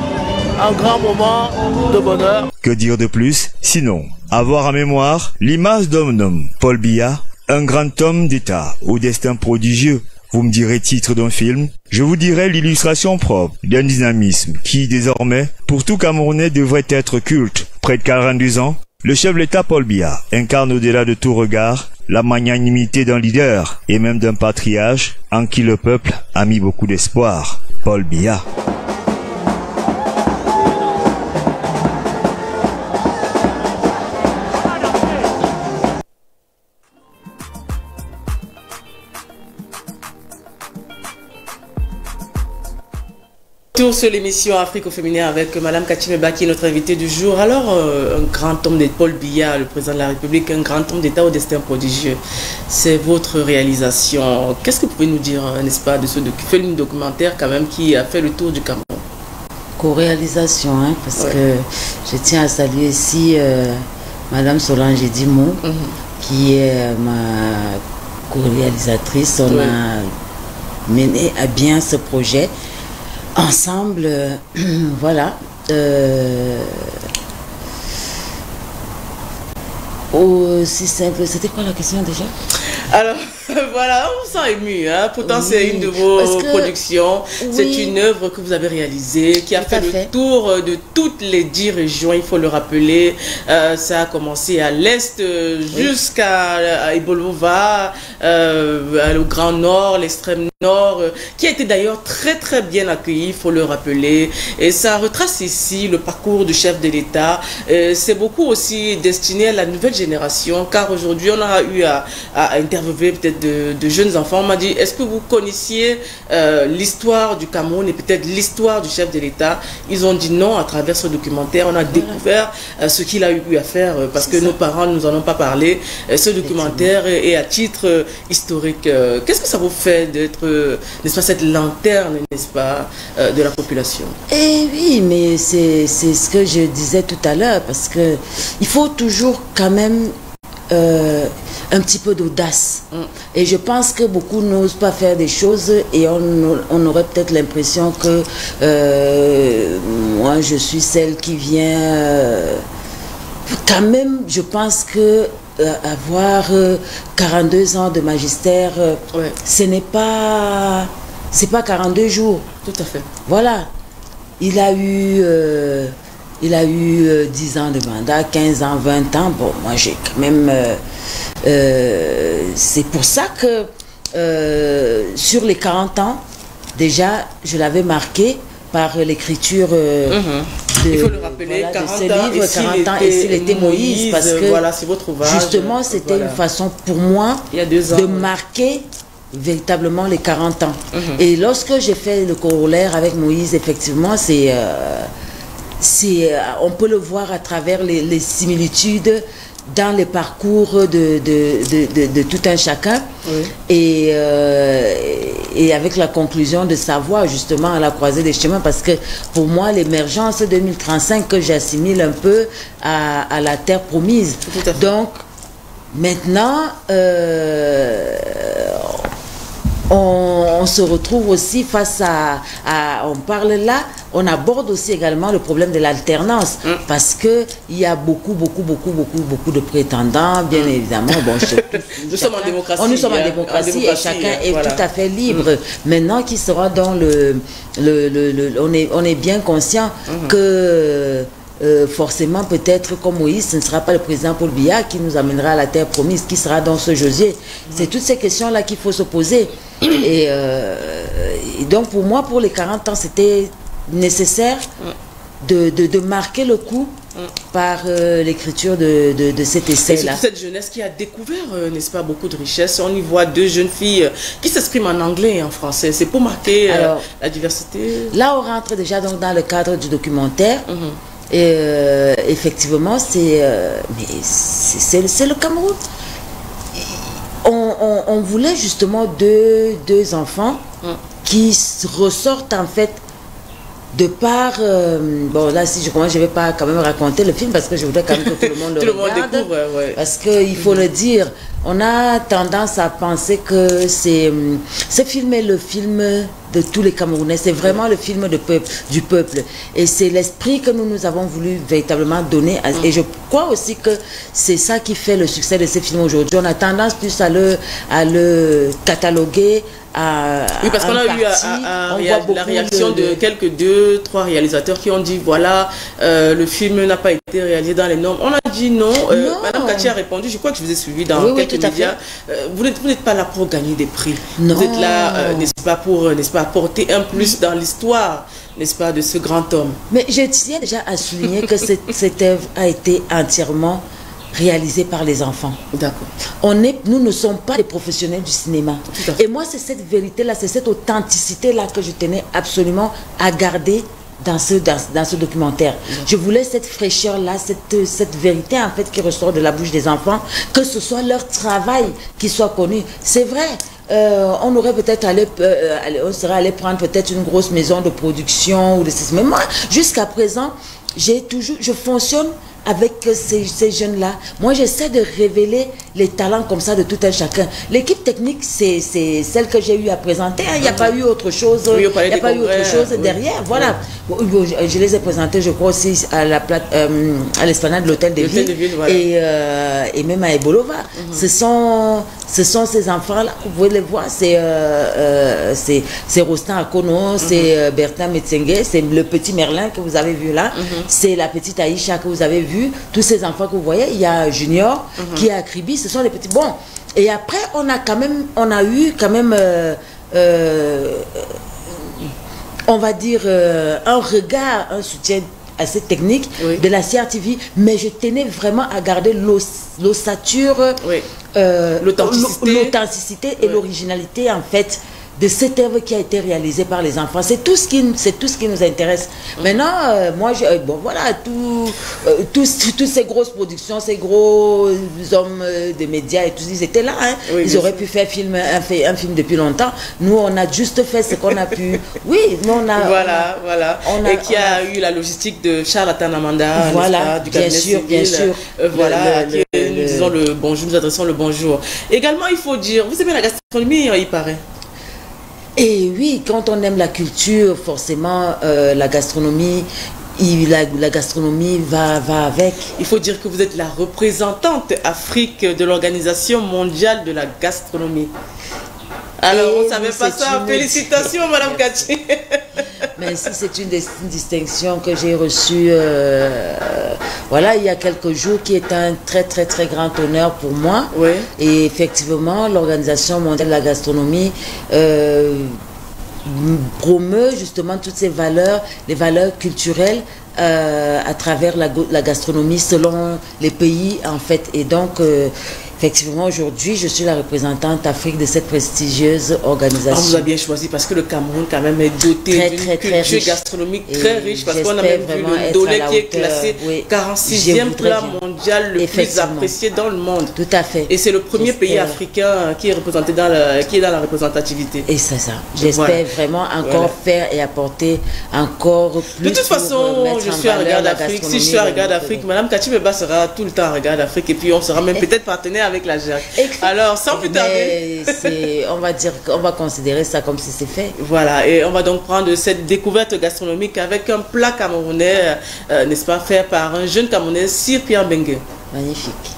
un grand moment de bonheur. Que dire de plus? Sinon, avoir en mémoire l'image d'homme, Paul Biya, un grand homme d'État au destin prodigieux. Vous me direz titre d'un film, je vous dirai l'illustration propre d'un dynamisme qui, désormais, pour tout Camerounais devrait être culte. Près de 42 ans, le chef de l'État Paul Biya incarne au-delà de tout regard la magnanimité d'un leader et même d'un patriarche en qui le peuple a mis beaucoup d'espoir. Paul Biya. Retour sur l'émission Afrique au féminin avec Madame Cathy Meba qui est notre invitée du jour. Alors, un grand homme d'État, Paul Biya, le président de la République, un grand homme d'État au destin prodigieux. C'est votre réalisation. Qu'est-ce que vous pouvez nous dire, n'est-ce pas, de ce film documentaire quand même qui a fait le tour du Cameroun? Co-réalisation, hein, parce que je tiens à saluer ici Madame Solange Edimo, qui est ma co-réalisatrice. On a mené à bien ce projet ensemble. Voilà. Aussi simple. C'était quoi la question déjà? Alors, voilà, on s'en ému. Hein. Pourtant, c'est une de vos productions. C'est une œuvre que vous avez réalisée, qui a fait le tour de toutes les 10 régions, il faut le rappeler. Ça a commencé à l'Est jusqu'à Ibolova, au Grand Nord, l'extrême Nord, qui a été d'ailleurs très très bien accueilli, il faut le rappeler. Et ça retrace ici le parcours du chef de l'État. C'est beaucoup aussi destiné à la nouvelle génération, car aujourd'hui, on a eu à interviewer peut-être de jeunes enfants. On m'a dit, est-ce que vous connaissiez l'histoire du Cameroun et peut-être l'histoire du chef de l'État? Ils ont dit non. À travers ce documentaire, on a découvert ce qu'il a eu à faire, parce que nos parents ne nous en ont pas parlé. Ce documentaire est à titre historique. Qu'est-ce que ça vous fait d'être, n'est-ce pas, cette lanterne, n'est-ce pas, de la population? Eh oui, mais c'est ce que je disais tout à l'heure, parce que il faut toujours quand même un petit peu d'audace. Et je pense que beaucoup n'osent pas faire des choses et on aurait peut-être l'impression que moi je suis celle qui vient quand même. Je pense que avoir 42 ans de magistère, ce n'est pas 42 jours. Tout à fait. Voilà. Il a eu 10 ans de mandat, 15 ans, 20 ans. Bon, moi j'ai quand même... c'est pour ça que sur les 40 ans, déjà, je l'avais marqué par l'écriture il faut le rappeler, 40 de ce livre, 40 ans, et s'il était Moïse, parce que voilà, c'est votre ouvrage, justement, c'était une façon pour moi de marquer véritablement les 40 ans. Et lorsque j'ai fait le corollaire avec Moïse, effectivement, on peut le voir à travers les similitudes dans les parcours de tout un chacun, et avec la conclusion de sa voie justement à la croisée des chemins, parce que pour moi l'émergence 2035 que j'assimile un peu à la terre promise. Donc maintenant on se retrouve aussi face à on parle là, on aborde aussi également le problème de l'alternance, parce que il y a beaucoup de prétendants, bien évidemment. Bon, nous sommes en démocratie. Nous sommes en démocratie et chacun est tout à fait libre. Maintenant, qui sera dans on est bien conscient que forcément, peut-être comme Moïse, ce ne sera pas le président Paul Biya qui nous amènera à la terre promise, qui sera dans ce Josué. C'est toutes ces questions-là qu'il faut se poser. Et donc, pour moi, pour les 40 ans, c'était nécessaire de marquer le coup par l'écriture de cet essai-là. C'est cette jeunesse qui a découvert, n'est-ce pas, beaucoup de richesses. On y voit 2 jeunes filles qui s'expriment en anglais et en français. C'est pour marquer la diversité. Là, on rentre déjà donc dans le cadre du documentaire. Et effectivement, c'est le Cameroun. On voulait justement deux enfants qui ressortent en fait de par... bon là, si je commence, je ne vais pas quand même raconter le film, parce que je voudrais quand même que tout le monde le regarde. Découvre, parce qu'il faut le dire, on a tendance à penser que ce film est le film de tous les Camerounais. C'est vraiment le film du peuple. Et c'est l'esprit que nous avons voulu véritablement donner. Et je crois aussi que c'est ça qui fait le succès de ces films aujourd'hui. On a tendance plus à le cataloguer. Oui, parce qu'on a eu la réaction de quelques 2-3 réalisateurs qui ont dit voilà, le film n'a pas été réalisé dans les normes. On a dit non. Madame Cathy a répondu, je crois que je vous ai suivi dans quelques médias. Vous n'êtes pas là pour gagner des prix. Non. Vous êtes là, n'est-ce pas, pour apporter un plus dans l'histoire, n'est-ce pas, de ce grand homme. Mais je tiens déjà à souligner que cette œuvre a été entièrement réalisés par les enfants. D'accord. Nous ne sommes pas des professionnels du cinéma. Et moi, c'est cette vérité-là, c'est cette authenticité-là que je tenais absolument à garder dans ce documentaire. Je voulais cette fraîcheur-là, cette vérité en fait qui ressort de la bouche des enfants, que ce soit leur travail qui soit connu. C'est vrai. On aurait peut-être on serait allé prendre peut-être une grosse maison de production ou de ces. Mais moi, jusqu'à présent, je fonctionne avec ces jeunes-là. Moi, j'essaie de révéler les talents comme ça de tout un chacun. L'équipe technique, c'est celle que j'ai eu à présenter. Il n'y a pas eu autre chose. Il n'y a pas eu autre chose derrière. Voilà. Je les ai présentés, je crois, aussi à l'esplanade de l'Hôtel de Ville. Voilà. Et même à Ebolova. Ce sont ces enfants-là, vous pouvez les voir. C'est Rostan Akono, c'est Bertin Metsengue, c'est le petit Merlin que vous avez vu là. C'est la petite Aïcha que vous avez vu. Tous ces enfants que vous voyez, il y a Junior qui est à Kribi, ce sont les petits. Bon, et après on a eu quand même on va dire un regard, un soutien assez technique de la CRTV, mais je tenais vraiment à garder l'ossature, l'authenticité et l'originalité en fait de cette œuvre qui a été réalisée par les enfants. C'est tout ce qui nous intéresse. Maintenant, moi, bon, voilà, toutes ces grosses productions, ces gros hommes des médias et tout, ils étaient là. Hein. Ils auraient pu faire un film depuis longtemps. Nous, on a juste fait ce qu'on a pu. Oui, nous, on a... Voilà. Et qui a eu la logistique de Charles Atanamanda, voilà, du cabinet civil, bien sûr. Voilà, nous disons le bonjour, nous adressons le bonjour. Également, il faut dire, vous aimez la gastronomie, il paraît. Et oui, quand on aime la culture, forcément, la gastronomie, la gastronomie va avec. Il faut dire que vous êtes la représentante Afrique de l'Organisation mondiale de la gastronomie. Alors, on ne savait pas ça. Félicitations, Madame Kati. Merci, c'est une distinction que j'ai reçue voilà, il y a quelques jours, qui est un très très très grand honneur pour moi. Oui. Et effectivement, l'Organisation mondiale de la gastronomie promeut justement toutes ces valeurs, les valeurs culturelles à travers la gastronomie selon les pays en fait. Et donc effectivement, aujourd'hui, je suis la représentante Afrique de cette prestigieuse organisation. On vous a bien choisi parce que le Cameroun, quand même, est doté d'une culture gastronomique très riche. Parce qu'on a même vu le Dolé qui est classé 46e plat mondial le plus apprécié dans le monde. Tout à fait. Et c'est le premier pays africain qui est représenté qui est dans la représentativité. Et c'est ça. J'espère vraiment encore faire et apporter encore plus. De toute façon, je suis à Regard d'Afrique. Si je suis à Regard d'Afrique, Madame Kati Meba sera tout le temps à Regard d'Afrique. Et puis on sera même peut-être partenaire avec la GERC. Alors, sans plus tarder, on va considérer ça comme si c'est fait. Voilà, et on va donc prendre cette découverte gastronomique avec un plat camerounais, n'est-ce pas, fait par un jeune Camerounais, Sir Pierre Bengue. Magnifique.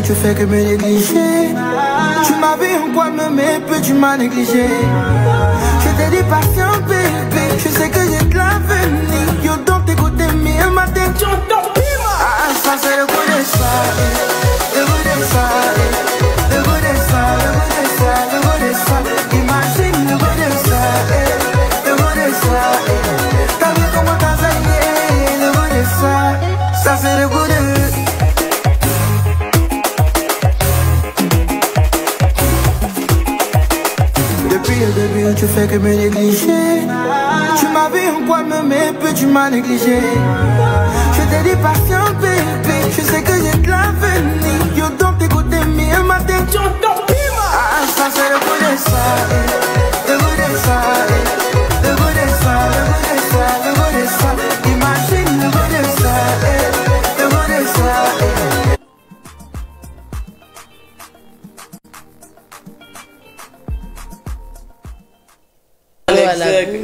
Tu fais que me négliger. Tu m'as vu en quoi me met, puis tu m'as négligé. Je t'ai dit patient bébé, je sais que j'ai de l'avenir. Yo donc t'écoutes mes matin, tu entends. Ah ça c'est le goût de ça, le goût de ça, le goût de ça, le goût de ça, le goût de ça. Imagine le goût de ça, le goût de ça. T'as vu comment t'as zaïé, le goût de ça. Ça c'est le goût de tu fais que me négliger. Tu m'as vu en quoi me met, puis tu m'as négligé. Je t'ai dit patient bébé, je sais que j'ai de l'avenir. Yo donc t'écoutes mes matin, tu entends. Ah ça c'est le goût de ça, le goût de ça, le goût de ça, le goût de ça, le goût de ça. Imagine le goût de ça, le goût de ça.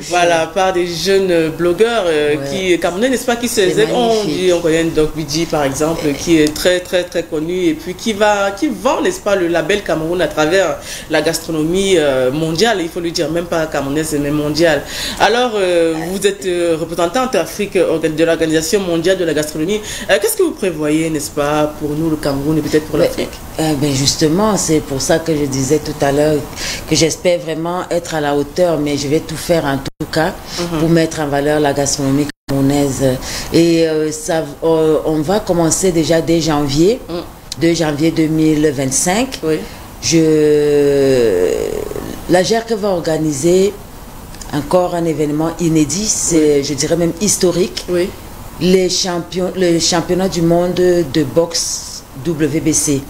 voilà, par des jeunes blogueurs qui camerounais, n'est-ce pas, qui se on connaît Doc Bidji par exemple, qui est très très très connu et puis qui vend, n'est-ce pas, le label Cameroun à travers la gastronomie mondiale, il faut lui dire, même pas camerounaise mais mondiale. Alors vous êtes représentante Afrique de l'Organisation mondiale de la gastronomie. Qu'est-ce que vous prévoyez, n'est-ce pas, pour nous le Cameroun et peut-être pour l'Afrique? Ben justement, c'est pour ça que je disais tout à l'heure que j'espère vraiment être à la hauteur, mais je vais tout faire en tout cas pour mettre en valeur la gastronomie camerounaise. Et on va commencer déjà dès janvier, 2 janvier 2025. La GERC va organiser encore un événement inédit, je dirais même historique, le championnat du monde de boxe WBC.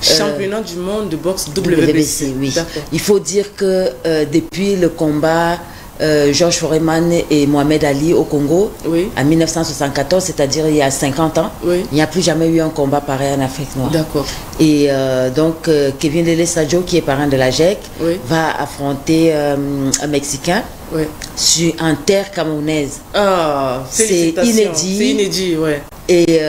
Championnat du monde de boxe WBC, oui. Il faut dire que depuis le combat Georges Foreman et Mohamed Ali au Congo, en 1974, c'est-à-dire il y a 50 ans, il n'y a plus jamais eu un combat pareil en Afrique noire. D'accord. Et donc Kevin Lele Sadio, qui est parrain de la GEC, va affronter un Mexicain en terre camerounaise. C'est inédit. C'est inédit, Et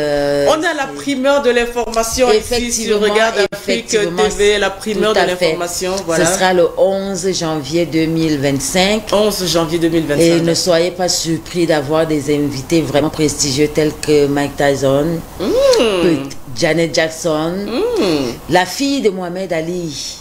on a la primeur de l'information ici sur Regarde Afrique TV, la primeur de l'information. Voilà. Ce sera le 11 janvier 2025. 11 janvier 2025. Et ne soyez pas surpris d'avoir des invités vraiment prestigieux tels que Mike Tyson, Janet Jackson, la fille de Mohamed Ali.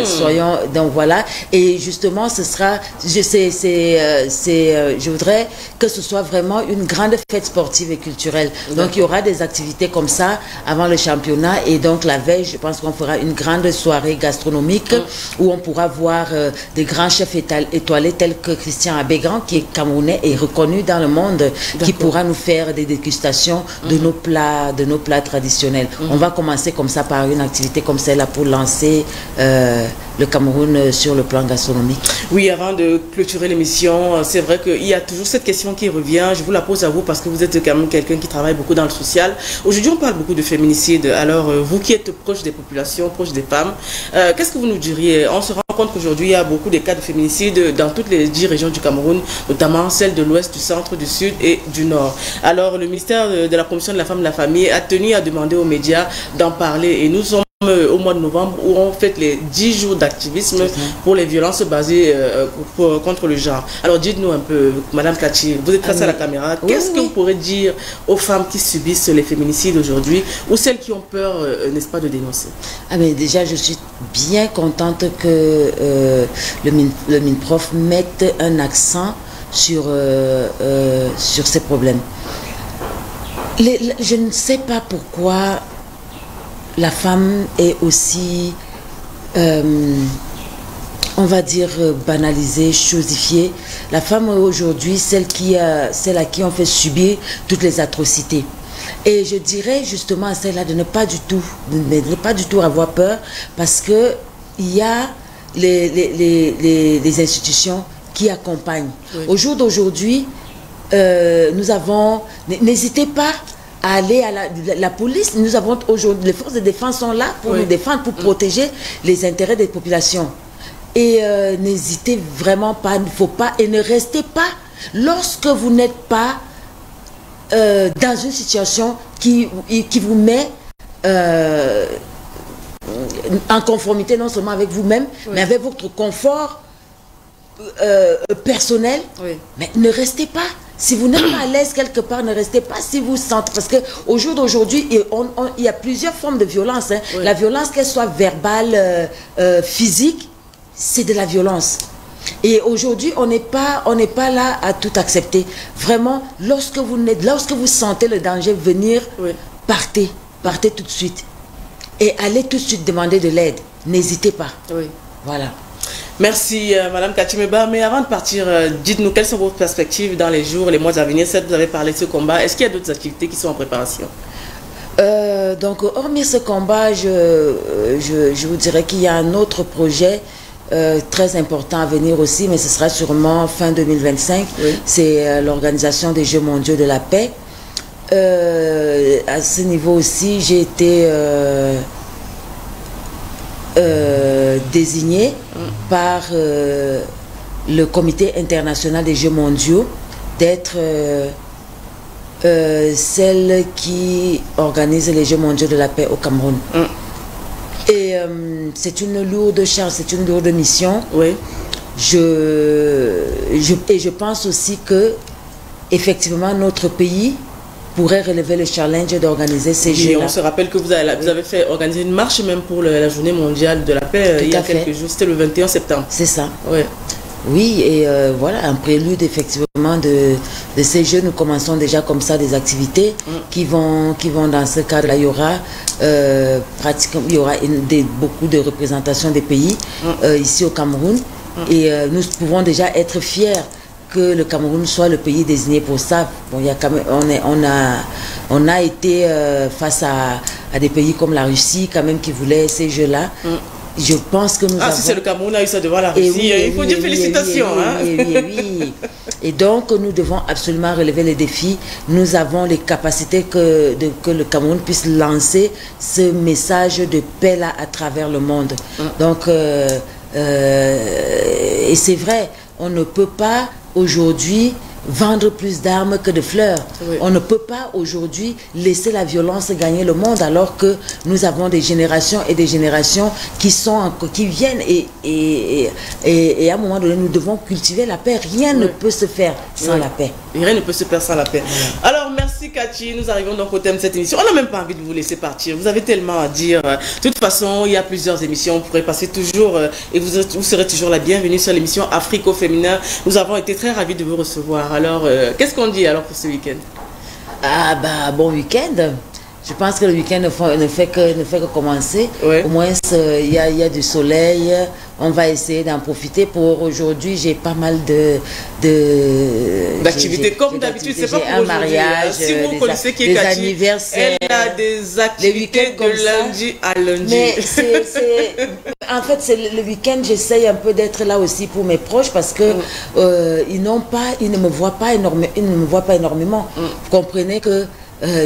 Soyons, donc voilà, et justement ce sera, je voudrais que ce soit vraiment une grande fête sportive et culturelle. Donc il y aura des activités comme ça avant le championnat, et donc la veille je pense qu'on fera une grande soirée gastronomique où on pourra voir des grands chefs étoilés tels que Christian Abégan, qui est camerounais et reconnu dans le monde, qui pourra nous faire des dégustations de nos plats traditionnels. On va commencer comme ça par une activité comme celle-là pour lancer le Cameroun sur le plan gastronomique. Oui, avant de clôturer l'émission, c'est vrai qu'il y a toujours cette question qui revient. Je vous la pose à vous parce que vous êtes quand même quelqu'un qui travaille beaucoup dans le social. Aujourd'hui, on parle beaucoup de féminicide. Alors, vous qui êtes proche des populations, proche des femmes, qu'est-ce que vous nous diriez? On se rend compte qu'aujourd'hui, il y a beaucoup de cas de féminicide dans toutes les 10 régions du Cameroun, notamment celles de l'Ouest, du Centre, du Sud et du Nord. Alors, le ministère de la Promotion de la Femme et de la Famille a tenu à demander aux médias d'en parler, et nous sommes au mois de novembre où on fête les 10 jours d'activisme pour les violences basées contre le genre. Alors dites-nous un peu, Madame Kachi, vous êtes face à la caméra, qu'est-ce que vous pourrez dire aux femmes qui subissent les féminicides aujourd'hui, ou celles qui ont peur, n'est-ce pas, de dénoncer? Mais déjà, je suis bien contente que le MINPROF mette un accent sur ces problèmes. Je ne sais pas pourquoi la femme est aussi, on va dire, banalisée, chosifiée. La femme aujourd'hui, celle à qui on fait subir toutes les atrocités. Et je dirais justement à celle-là de ne pas du tout avoir peur, parce que il y a les institutions qui accompagnent. Au jour d'aujourd'hui, nous avons, n'hésitez pas à aller à la police. Nous avons aujourd'hui, les forces de défense sont là pour nous défendre, pour protéger les intérêts des populations. Et n'hésitez vraiment pas, il ne faut pas, et ne restez pas, lorsque vous n'êtes pas dans une situation qui vous met en conformité non seulement avec vous-même, mais avec votre confort personnel, mais ne restez pas. Si vous n'êtes pas à l'aise quelque part, ne restez pas si vous sentez. Parce qu'au jour d'aujourd'hui, il y a plusieurs formes de violence. La violence, qu'elle soit verbale, physique, c'est de la violence. Et aujourd'hui, on n'est pas là à tout accepter. Vraiment, lorsque vous sentez le danger venir, partez tout de suite. Et allez tout de suite demander de l'aide. N'hésitez pas. Voilà. Merci Madame Katimeba, mais avant de partir, dites-nous quelles sont vos perspectives dans les jours, les mois à venir. Vous avez parlé de ce combat, est-ce qu'il y a d'autres activités qui sont en préparation? Donc hormis ce combat, je vous dirais qu'il y a un autre projet très important à venir aussi, mais ce sera sûrement fin 2025. C'est l'organisation des Jeux mondiaux de la paix. À ce niveau aussi, j'ai été désigné par le comité international des Jeux mondiaux, d'être celle qui organise les Jeux mondiaux de la paix au Cameroun. Et c'est une lourde charge, c'est une lourde mission. Oui. Et je pense aussi que effectivement notre pays pourrait relever le challenge d'organiser ces Jeux. On se rappelle que vous avez fait organiser une marche même pour la journée mondiale de la paix il y a quelques jours, c'était le 21 septembre. C'est ça. Ouais. Oui, et voilà, un prélude effectivement de ces Jeux. Nous commençons déjà comme ça des activités qui vont dans ce cadre-là. Il y aura pratiquement, beaucoup de représentations des pays ici au Cameroun. Et nous pouvons déjà être fiers que le Cameroun soit le pays désigné pour ça. Bon, il y a quand même, on a été face à des pays comme la Russie quand même qui voulaient ces Jeux-là. Je pense que nous avons... si c'est le Cameroun a eu ça devant la Russie, il faut dire félicitations. Oui. Et donc, nous devons absolument relever les défis. Nous avons les capacités que le Cameroun puisse lancer ce message de paix-là à travers le monde. Donc, et c'est vrai, on ne peut pas aujourd'hui vendre plus d'armes que de fleurs. Oui. On ne peut pas aujourd'hui laisser la violence gagner le monde alors que nous avons des générations et des générations qui viennent et à un moment donné nous devons cultiver la paix. Rien ne peut se faire sans la paix. Rien ne peut se faire sans la paix. Alors merci Cathy, nous arrivons donc au thème de cette émission. On n'a même pas envie de vous laisser partir. Vous avez tellement à dire. De toute façon, il y a plusieurs émissions. Vous pourrez passer toujours et vous serez toujours la bienvenue sur l'émission Afrique au féminin. Nous avons été très ravis de vous recevoir. Alors, qu'est-ce qu'on dit alors pour ce week-end? Ah bah bon week-end. Je pense que le week-end ne fait que commencer. Ouais. Au moins, il y a du soleil. On va essayer d'en profiter. Pour aujourd'hui, j'ai pas mal d'activités. Comme d'habitude, c'est pas pour un mariage, si vous connaissez qui est des Cathy, anniversaires. Elle a des activités de lundi à lundi. Mais en fait, c'est le week-end, j'essaye un peu d'être là aussi pour mes proches parce que ils ne me voient pas énormément. Vous comprenez que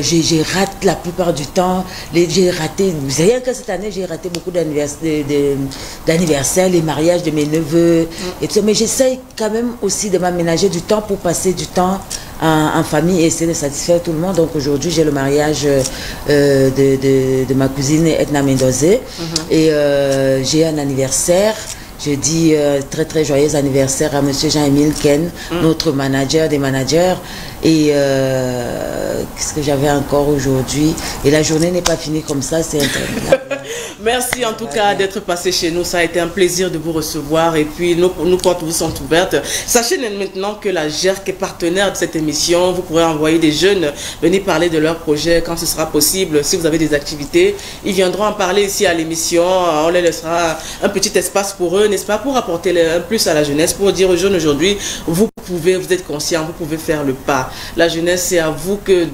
j'ai raté la plupart du temps. J'ai raté, rien que cette année, j'ai raté beaucoup d'anniversaires, les mariages de mes neveux. Et tout ça. Mais j'essaye quand même aussi de m'aménager du temps pour passer du temps en famille et essayer de satisfaire tout le monde. Donc aujourd'hui, j'ai le mariage de ma cousine Edna Mendozé. Et j'ai un anniversaire. Je dis très très joyeux anniversaire à monsieur Jean-Émile Ken, notre manager des managers. Et qu'est-ce que j'avais encore aujourd'hui? Et la journée n'est pas finie comme ça, c'est interminable. Merci en tout cas d'être passé chez nous. Ça a été un plaisir de vous recevoir. Et puis nos portes vous sont ouvertes. Sachez maintenant que la GERC est partenaire de cette émission. Vous pourrez envoyer des jeunes venir parler de leurs projets quand ce sera possible. Si vous avez des activités, ils viendront en parler ici à l'émission. On les laissera un petit espace pour eux, n'est-ce pas, pour apporter un plus à la jeunesse, pour dire aux jeunes aujourd'hui, vous êtes conscients, vous pouvez faire le pas. La jeunesse, c'est à vous que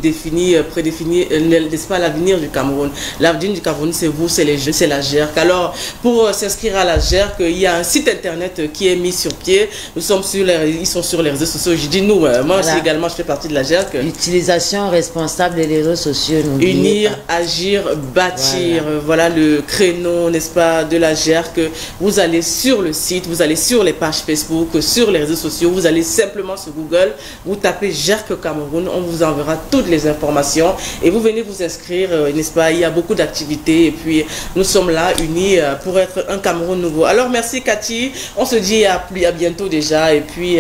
prédéfinir, n'est-ce pas, l'avenir du Cameroun. L'avenir du Cameroun, c'est vous, c'est les jeunes, c'est la GERC. Alors, pour s'inscrire à la GERC, il y a un site internet qui est mis sur pied. Ils sont sur les réseaux sociaux. Je dis nous, moi aussi également, je fais partie de la GERC. Utilisation responsable des réseaux sociaux. Unir, agir, bâtir. Voilà le créneau, n'est-ce pas, de la GERC. Vous allez sur le site, vous allez sur les pages Facebook, sur les réseaux sociaux, vous allez simplement sur Google, vous tapez GERC Cameroun, on vous enverra toutes les informations et vous venez vous inscrire, n'est-ce pas? Il y a beaucoup d'activités et puis nous sommes là unis pour être un Cameroun nouveau. Alors merci Cathy, on se dit à bientôt déjà et puis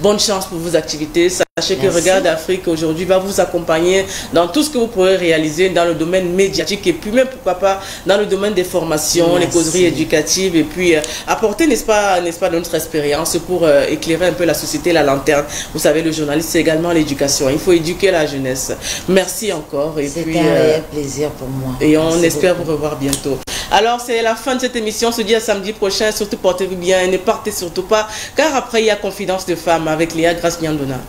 bonne chance pour vos activités. Sachez que Regarde Afrique aujourd'hui va vous accompagner dans tout ce que vous pourrez réaliser dans le domaine médiatique et puis même pourquoi pas dans le domaine des formations, les causeries éducatives et puis apporter, n'est-ce pas, notre expérience pour éclairer un peu la société, la lanterne. Vous savez, le journaliste, c'est également l'éducation. Il faut éduquer la jeunesse. Merci encore. C'était un réel plaisir pour moi. Et on espère vous revoir bientôt. Alors, c'est la fin de cette émission. On se dit à samedi prochain. Surtout, portez-vous bien et ne partez surtout pas. Car après, il y a Confidence de femmes avec Léa Grace Nyandona.